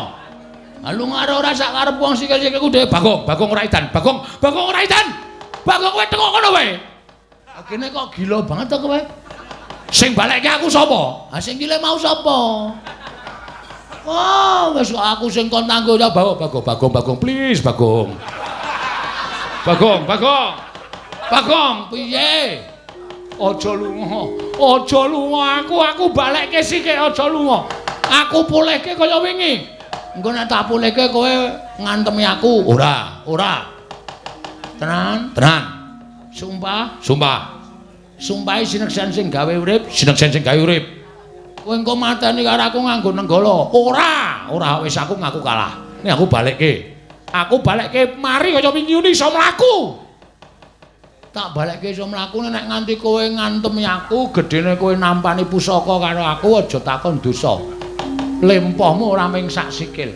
Lunga ora sak karep wong sikil-sikilku dhewe. Bagong ora edan. Bagong ora edan. Bagong kowe teko kono wae. Kene kok gila banget to kowe. Sing balekke aku sapa? Ha sing kile mau sapa? Oh, wis aku sing kon tanggo ya Bagong, please Bagong. Bagong, piye? Aja lunga. Aku balekke sikik aja lunga. Aku pulihke kaya wingi. Engko nek tak pulihke kowe ngantemi aku. Ora. Tenan. Sumpah. Sumpahe sineksen sing gawe urip. Kowe engko mateni karo aku nganggo nenggala. Ora wis aku ngaku kalah. Nek aku balekke mari kaya wingi iso mlaku. Tak balekke iso mlaku nek nganti kowe ngantemi aku, gedene kowe nampani pusaka karo aku aja takon dosa. Lempohmu ora ming sak sikil.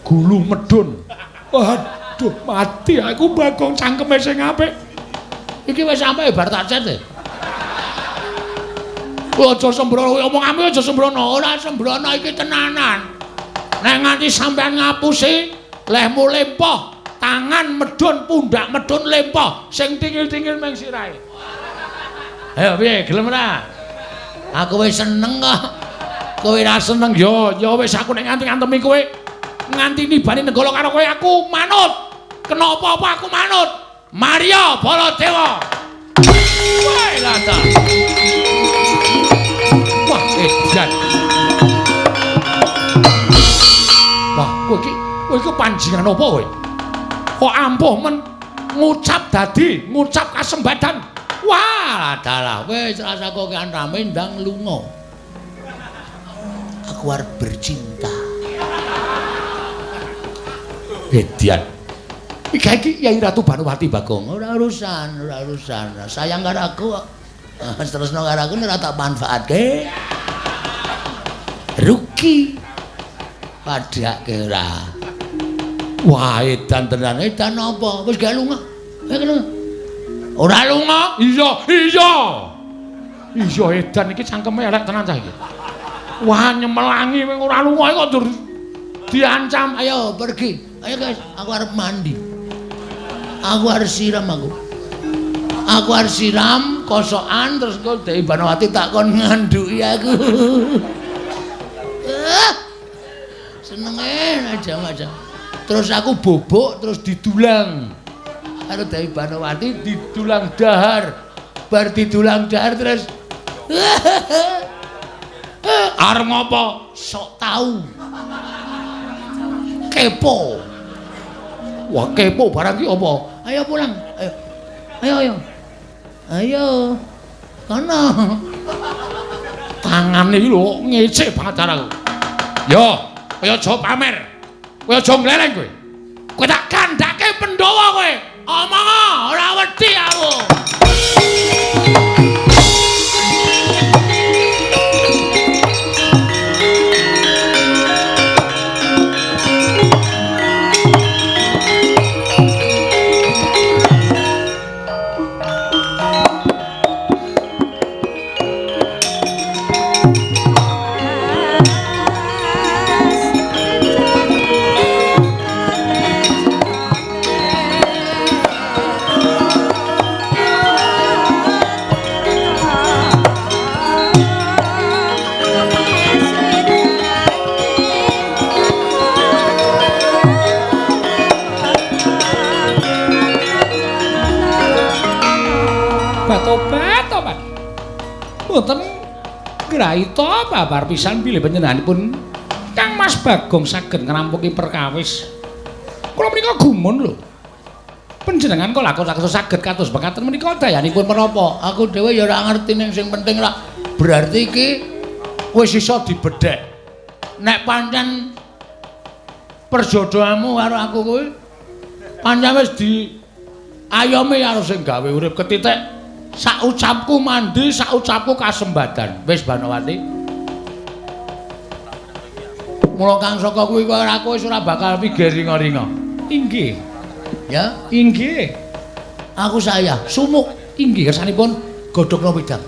Gulu medun. Waduh, mati aku Bagong cangkeme sing apik. Iki wis sampe bar tak cet e. Aja sembrono, omonganmu aja sembrono. Ora sembrono iki tenanan. Nek nganti sampean ngapusi, lehmu lempoh, tangan medun, pundak medun lempoh, sing tingil-tingil ming sirahe. Ayo piye, gelem ora? Aku wis seneng kok. Kowe ora seneng ya wis aku nek nganti-ngantemi kowe nganti nibani nenggala karo kowe aku manut. Kena apa-apa aku manut. Maria Baladewa. Wae lata. Wah, edan. Wah, kowe iki panjingan apa kowe? Kok ampuh men ngucap kasembadan. Wah, dalah wis rasa kok kan rame ndang lunga. Aku arep bercinta. Edan. Iki Yai Ratu Banowati Bagong. Ora urusan. Sayang karo aku kok. Tresno karo aku ora tak manfaatke. Rugi. Padake ora. Wah, edan tenan. Edan apa? Wis gak lunga. Ora lunga? Iya. Iya edan iki cangkeme elek tenan cah iki. Wah, nyemelangi wing ora lunga kok dur diancam. Ayo pergi. Ayo guys, aku arep mandi. Aku harus siram aku harus siram kosokan terus kok Dewi Banowati tak kon nganduki aku. senenge aja. Terus aku bobok terus didulang. Karo Dewi Banowati didulang dahar. Bar didulang dahar terus arep ngopo? Sok tahu. Kepo. Wah, kepo barang ki apa? Ayo pulang. Ayo. Kono. Tangane iki lho ngecek banget karo aku. Yo, kaya aja pamer. Kaya aja gleleng kowe. Kowe tak kandhake Pandhawa kowe. Omong ora wedi aku. Tobat. Mboten graita babar pisan bilih panjenenganipun Kang Mas Bagong saged ngrampungi perkawis. Kula menika gumun lho. Panjenengan kok lakon saged kados mekaten menika dayanipun menapa? Aku dhewe ya ora ngerti ning sing penting rak berarti iki wis iso dibedhek. Nek pancen perjodohanmu karo aku kuwi pancen wis diayomi karo sing gawe urip ketitik. Sak ucapku mandi, sak ucapku kasembadan. Wis Banowati. Mula Kang Saka kuwi kok aku wis ora bakal pikir ringa-ringa. Inggih. Ya, inggih. Aku saya sumuk inggih kersanipun godhogna wedang.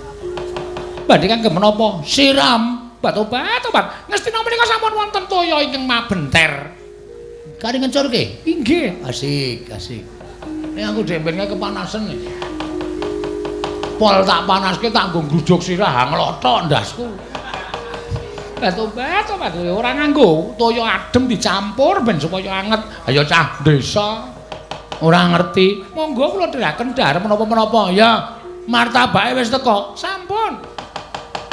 Badhe kangge menapa? Siram. Tobat. Ngestina menika sampun wonten toya ingkang mabenter. Kari ngencurke? Inggih. Asik. Nek aku dempelne kepanasan nih. Pol tak panaske tak nggo ngrujuk sirah nglothok ndasku. Tobat ora nganggo toya adem dicampur ben supaya anget. Ayo cah desa ora ngerti. Monggo kula dheraken dhahar menapa-menapa. Ya martabake wis teko. Sampun.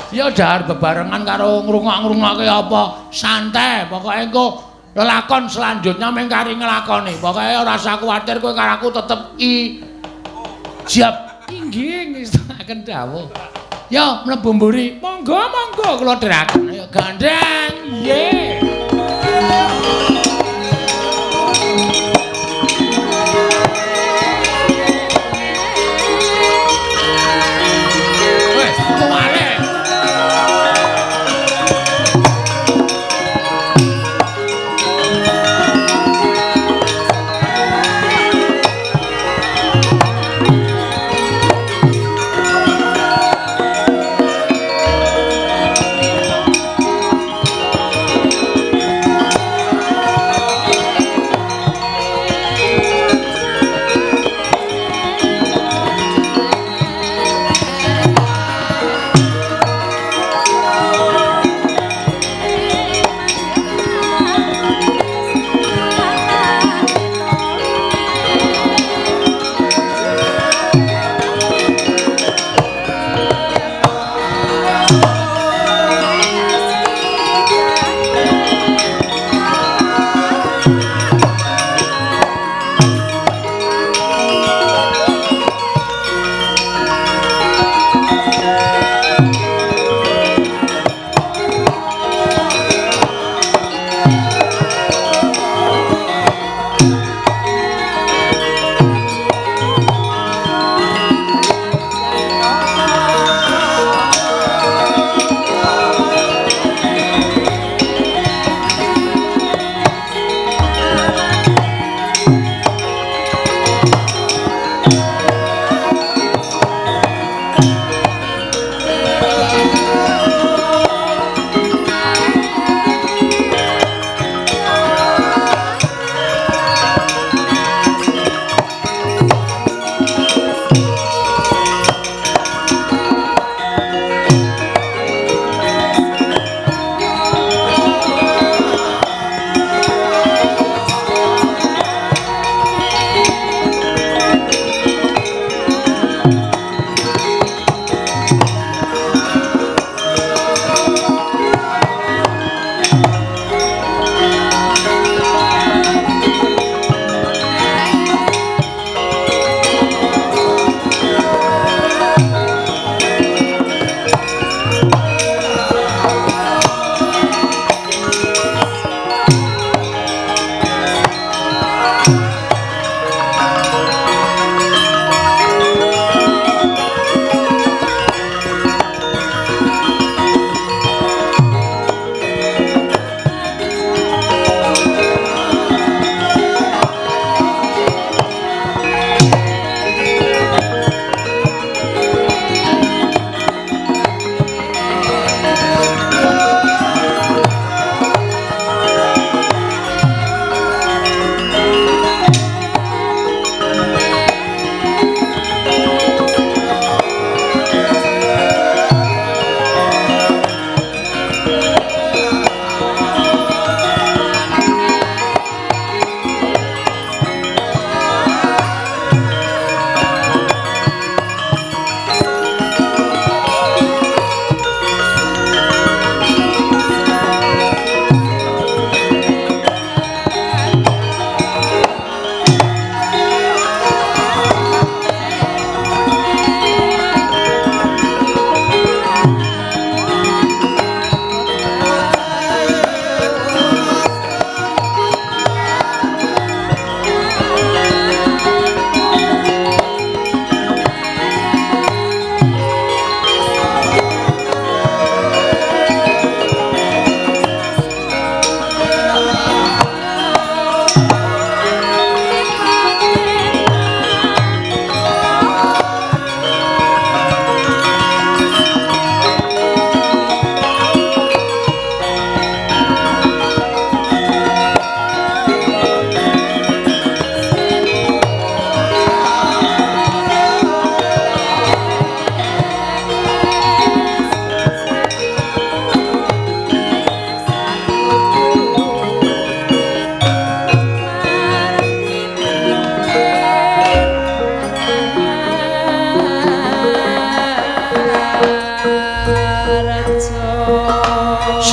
Ya dhahar bebarengan karo ngrungok-ngrungokke apa santai. Pokoke engko lelakon selanjutnya mung kari nglakoni. Pokoke ora usah kuwatir kowe karo aku tetep ijab. Inggih ngestakaken dawuh. Ya mlebu mburi. Monggo kula dheraken. Ayo gandeng. Nggih. Wes, kuwale.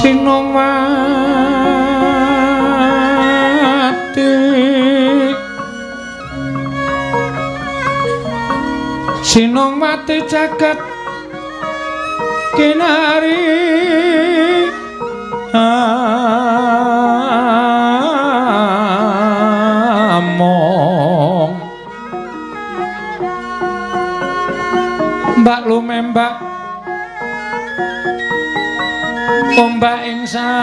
Sinomati Sinomati jagat kinari among mbak lumembak ombak ing samudra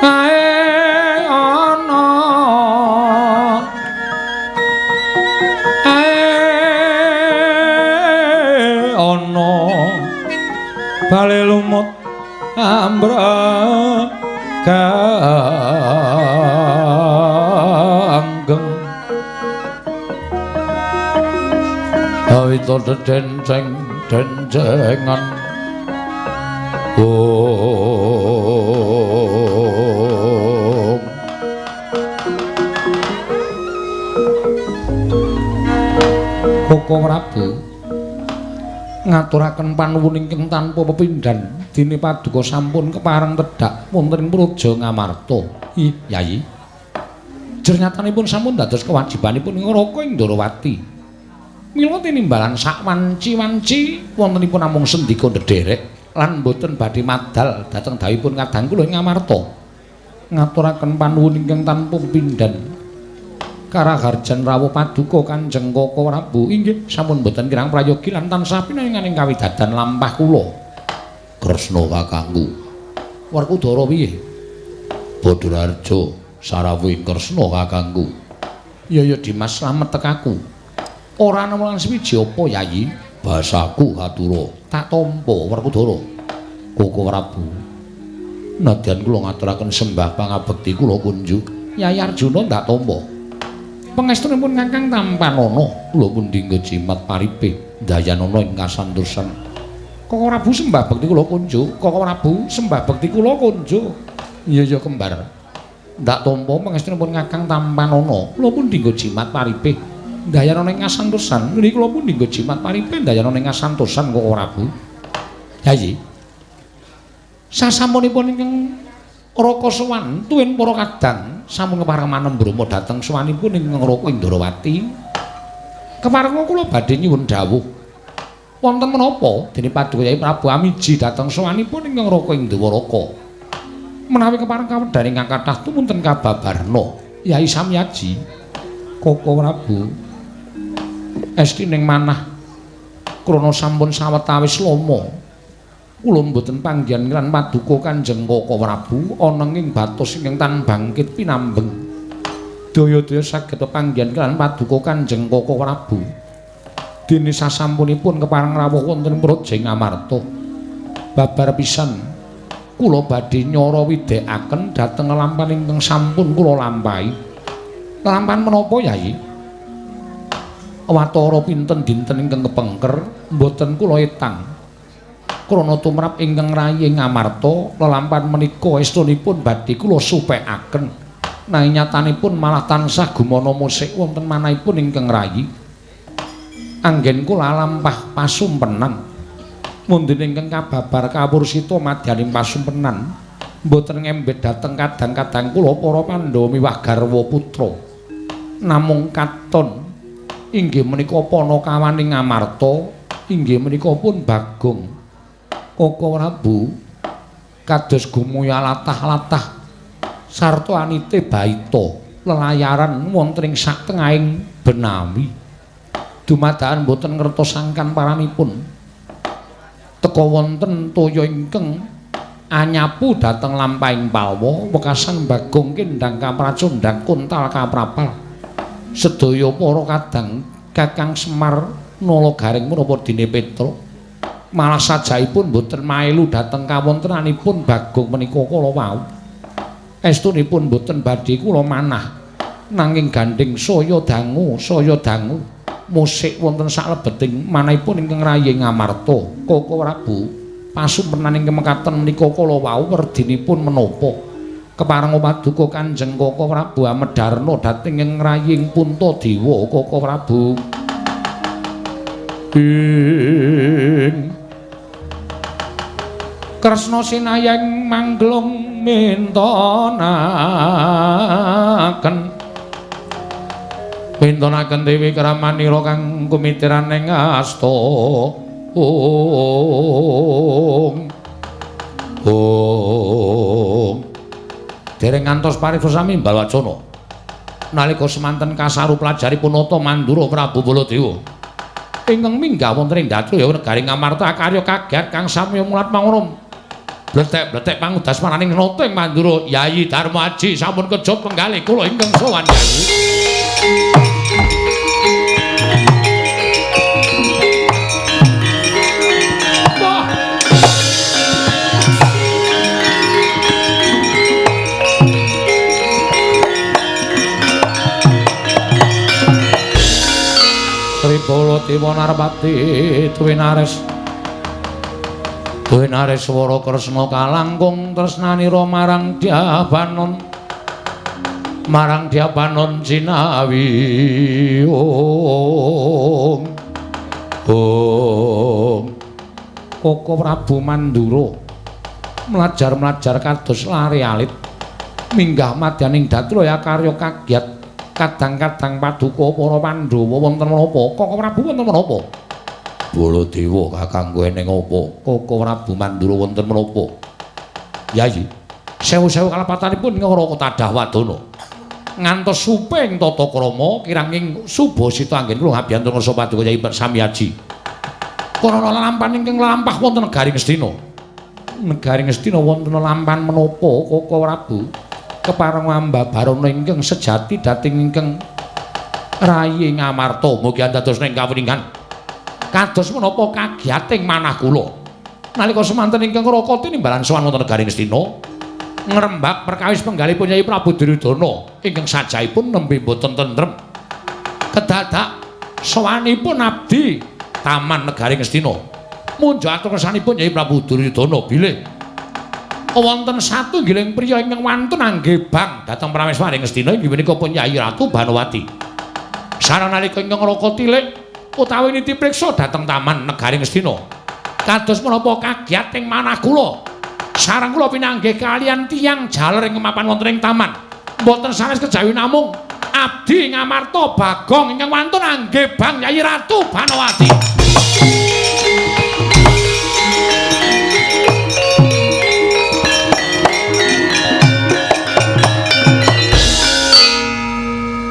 ae ana bale lumut ambranggeng awita denceng dencengan Koko Prabu ngaturaken panuwun ingkang tanpa pepindhan dene paduka sampun kepareng tedhak wonten ing Praja Ngamarta. Yayi. Jernyatanipun sampun dados kewajibanipun ngraka ing Ndarawati. Mila tinimbalan sak wanci-wanci wontenipun namung sendika ndederek lan boten badhe madal dhateng dawuhipun kadang kula ing Ngamarta. Ngaturaken panuwun ingkang tanpa pepindhan Karaharjan rawuh paduka Kanjeng Koko Prabu inggih sampun boten kirang prayogi lan tansah pinanginganing kawidadan lampah kula. Kresna kakangku. Werkudara piye? Badararja sarawuhing Kresna kakangku. Ya Dimas slamet tekaku. Ora ana mulang swiji apa Yayi? Basaku hatura. Tak tampa Werkudara. Koko Prabu. Nadyan kula ngaturaken sembah pangabekti kula kunjuk. Yayi Arjuna tak tampa. Pangestunipun Kakang Tampanana kula pun dinggo jimat paripe Dayanana ing kasantosan. Koko Prabu sembah bekti kula kunjuk. Koko Prabu sembah bekti kula kunjuk. Iya kembar. Ndak tampa pangestunipun Kakang Tampanana kula pun dinggo jimat paripe Dayanana ing kasantosan. Niki kula pun dinggo jimat paripe Dayanana ing kasantosan Koko Prabu. Yayi. Sasampunipun ingkang Raka sowan tuwin para kadang sampun kepareng manem Brama dhateng sowanipun ing Raka Indrawati. Kepareng kula badhe nyuwun dawuh. Wonten menapa dene paduka Yai Prabu Amiji dhateng sowanipun ing Raka Indrawaka. Menawi kepareng kawedhan ingkang kathah tumunten kababarna Yai Samyaji. Koko Prabu estining manah krana sampun sawetawis lama kula mboten panggihan lan paduka Kanjeng Koko Prabu ana ing batos ingkang tan bangkit pinambeng. Daya-daya saged panggihan lan paduka Kanjeng Koko Prabu. Dene sasampunipun kepareng rawuh wonten Praja Ngamarta. Babar pisan kula badhe nyara widhekaken dhateng lampahan ingkang sampun kula lampahi. Lampahan menapa Yayi? Watara pinten dinten ingkang kepengker mboten kula etang. Krana tumrap ingkang rayi Ngamarta lelampahan menika estunipun badhe kula supekaken nanging nyatanipun malah tansah gumana musik wonten manahipun ingkang rayi anggen kula lampah pasumpenan mundhine ingkang kababar kawursita madyaning pasumpenan mboten ngembet dhateng kadang-kadang kula para Pandhawa miwah garwa putra namung katon inggih menika Panakawaning Ngamarta inggih menika pun Bagong Koko Prabu kados gumuya latah-latah sarta anite baita lelayaran wonten ing sak tengahing benawi dumadakan boten ngertosangkan paranipun teka wonten toya ingkang anyapu dhateng lampahing palwa wekasan Bagong kendhang kapracondhang kuntal kaprapal sedaya para kadang Kakang Semar Nalagaring menapa dene Petra malah sajaipun boten mailu dhateng kawontenanipun Bagong menika kala wau. Estunipun boten badhe kula manah nanging gandeng saya dangu musik wonten saklebeting manahipun ingkang rayi Ngamarta. Koko Prabu pasumpenan ingkang mekaten menika kala wau werdinipun menapa kepareng paduka Kanjeng Koko Prabu Amedarna dhateng ing rayi Puntadewa. Koko Prabu ing Kresna sinayang manglung mintonaken Dewi Kramanira kang kumitiraning asta dereng ngantos paribasami Balwacana nalika semanten kasaru pelajaripun Nata Mandura Prabu Baladewa ingkang minggah wonten ing Datra negari Ngamarta karya kaget kang samya mulat mangono bletek-bletek pangudas maraning Nata ing Mandura Yayi Darmaji sampun kejot penggalih kula ingkang sowan Yayi Tribala Dewa Narpati Duwinares swara Kresna kalangkung tresnanira marang Dyabanon Jinawi Koko Prabu Mandura mlajar kados lare alit minggah madyaning Datra ya karya kagiat kadang-kadang paduka para Pandhawa wonten menapa Koko Prabu wonten menapa Baladewa kakang kowe ning apa Koko Prabu Mandura wonten menapa Yayi sewu-sewu kalepatanipun ing Raka Tadah Wadana ngantos suping tata krama kiranging Subasita anggen kula ngabiyantun ngarsa paduka Yayi Samyaji Karana lampahan ingkang lampah wonten negari Ngastina wonten lampahan menapa Koko Prabu kepareng Ambabarana ingkang sejati dating ingkang rayi Ngamarta mugi dados ing kawiningan kados menapa kagiyating manah kula nalika semanten ingkang Raka tinimbalan sowan wonten negari Ngastina ngrembak perkawis penggalipun Yayi Prabu Duryudana ingkang sajaipun nembe boten tentrem kedadak sowanipun abdi taman negari Ngastina munjuk atur kersanipun Yayi Prabu Duryudana bilih wonten satunggiling priya ingkang wantun anggebang dhateng prameswari Ngastina inggih menika pun Yayi Ratu Banowati. Sareng nalika ingkang Raka tilik utawi niti priksa dhateng taman negari Ngastina. Kados menapa kagiyating manah kula. Sareng kula pinanggih kaliyan tiyang jaler ing mapan wonten ing taman. Mboten sanes kejawi namung abdi Ngamarta Bagong ingkang wantun anggebang Yayi Ratu Banowati.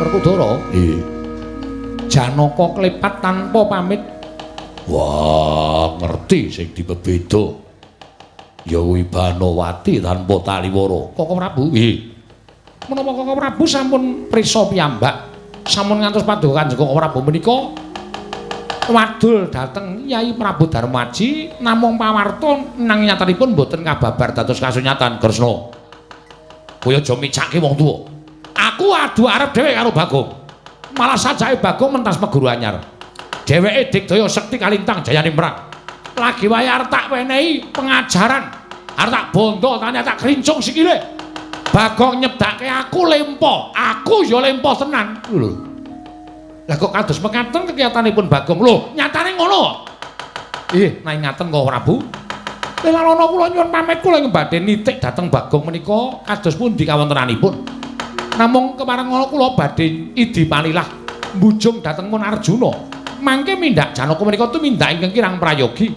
Werkudara, Janaka klepat tanpa pamit. Wah, ngerti sing dibeda. Ya kuwi Banowati tanpa taliwara. Koko Prabu, nggih. Menapa Koko Prabu sampun prisa piyambak, sampun ngantos paduka Kanjeng Koko Prabu menika wadul dhateng Yayi Prabu Darmaji namung pawarta nang nyatanipun boten kababar dados kasunyatan Kresna. Kowe aja micake wong tuwa. Aku adu arep dhewe karo Bagong. Malah sajake Bagong mentas meguru anyar. Dheweke digdaya sekti kalintang jayane merang. Lagi wae arep tak wenehi pengajaran. Arep tak bondo tane tak krincung sikile. Bagong nyedake aku lempo. Aku ya lempo tenan. Lho. Lah kok kados mekaten kekiyatanipun Bagong. Lho, nyatane ngono. Nggih, nang ngaten kok Prabu. Lelalana kula nyuwun pamit kula ing badhe nitik dhateng Bagong menika kados pundi kawontenanipun. Namung kemareng ngono kula badhe idi panilah mbujung dhateng Mun Arjuna. Mangke mindhak Janaka menika tumindak ingkang kirang prayogi.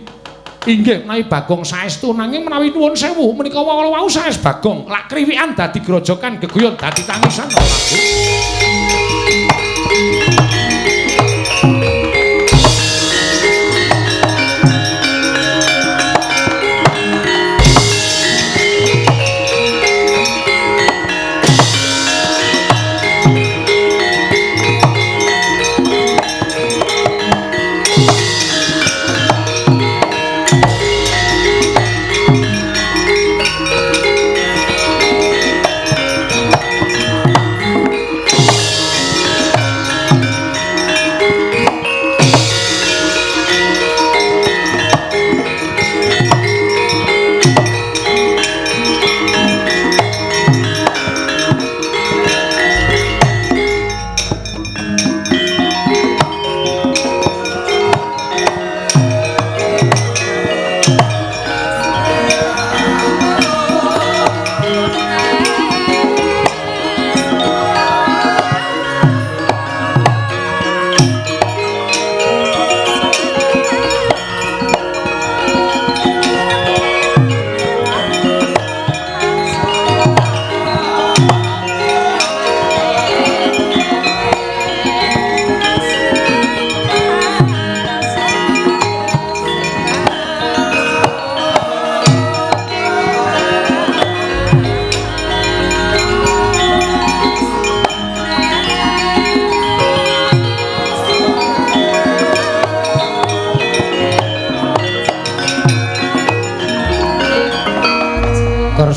Inggih menawi Bagong saestu nanging menawi nuwun sewu menika wau saes Bagong lak kriwikan dadi grojokan geguyon dadi tangisan Prabu.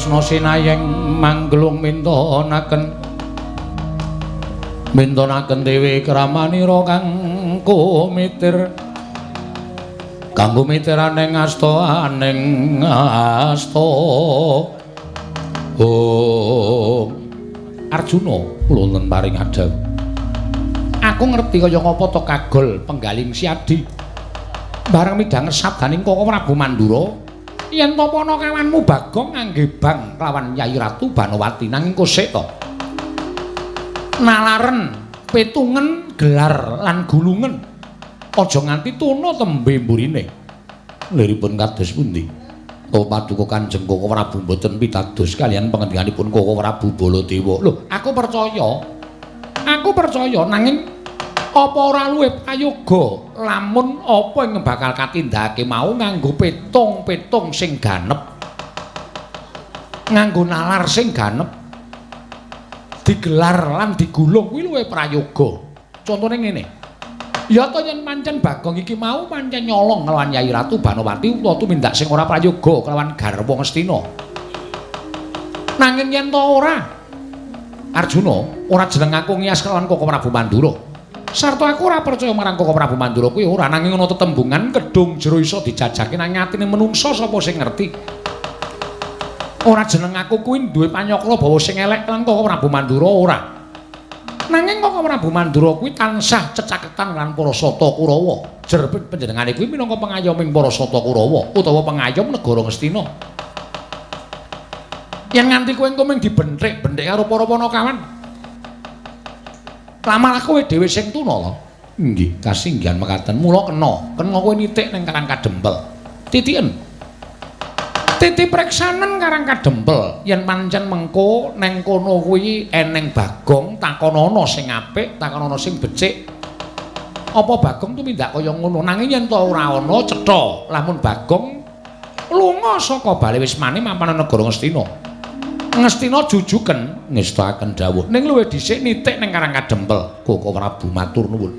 tresna sinayeng manglung mintonaken dewe kramanira kang kumitir kanggo mitiraning asta oh Arjuna kula wonten paring adhawu aku ngerti kaya ngapa to kagol penggaling siadi bareng midhang sabdaning Koko Prabu Mandura yen to ana kawanmu Bagong nganggebang lawan Yayi Ratu Banowati nanging kosek to nalaren petungen gelar lan gulungen aja nganti tuna tembe mburine liripun kados pundi to paduka Kanjeng Koko Prabu mboten pitados kaliyan pangendikaanipun Koko Prabu Baladewa lho aku percaya nanging apa ora luwih prayoga lamun apa ing bakal katindakake mau nganggo petung sing ganep nganggo nalar sing ganep digelar lan digulung kuwi luwih prayoga contone ngene ya to yen pancen Bagong iki mau pancen nyolong nglawan Yayi Ratu Banowati utawa tumindak sing ora prayoga kelawan garwa Ngastina nanging yen to ora Arjuna ora jeneng aku ngias kelawan Koko Prabu Mandura sarta aku ora percaya marang Koko Prabu Mandura kuwi ora nanging ana tetembungan kedung jero iso dijajake nang atine menungsa sapa sing ngerti ora jeneng aku kuwi duwe panyokla bawa sing elek lan Koko Prabu Mandura ora nanging Koko Prabu Mandura kuwi tansah cecaketan lan para sata Kurawa jer panjenengane kuwi minangka pengayoming para sata Kurawa utawa pengayom negara Ngastina yen nganti kowe engko mung dibenthik-benthik karo para Panakawan lamar kowe dhewe sing tuna lho. Nggih, kasinggihan mekaten. Mula kena kowe nitik ning Karang Kadempel. Titiken. Titi preksanen Karang Kadempel yen pancen mengko ning kono kuwi eneng Bagong takonana sing apik, takonana sing becik. Apa Bagong tumindak kaya ngono? Nanging yen to ora ana cetha, lamun Bagong lunga saka bale wismane mapan negara Ngastina. Ngastina jujuken ngestaken dawuh ning luwih dhisik nitik ning Karang Kadempel Koko Prabu matur nuwun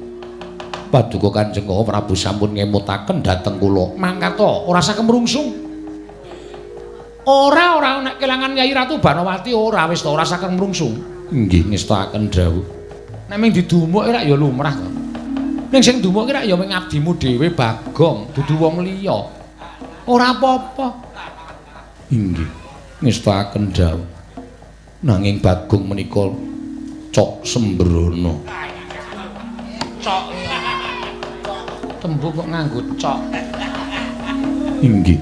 paduka Kanjeng Koko Prabu sampun ngemutaken dhateng kula mangkat to ora sak kemrungsung ora nek kelangan Yayi Ratu Banowati ora wis to ora sak kemrungsung nggih ngestaken dawuh nek mung didumuk ora ya lumrah to ning sing dumuk ki rak ya mung abdimu dhewe Bagong dudu wong liya ora apa-apa inggih ngestaken dawuh nanging Bagong menika cok sembrono cok tembu kok nganggo cok inggih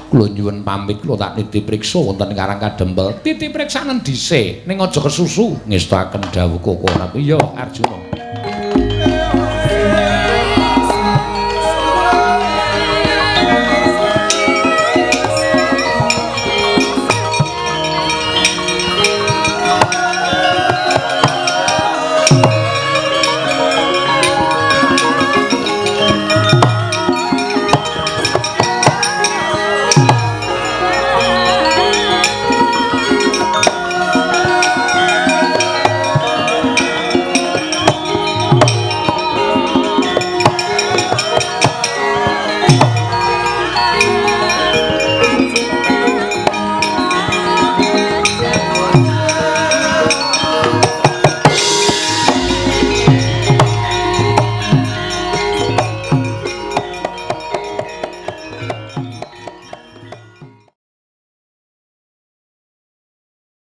kula nyuwun pamit kula tak titip priksa wonten Karang Kadempel titip priksanen dhisik ning aja kesusu ngestaken dawuh Koko Prabu iya Arjuna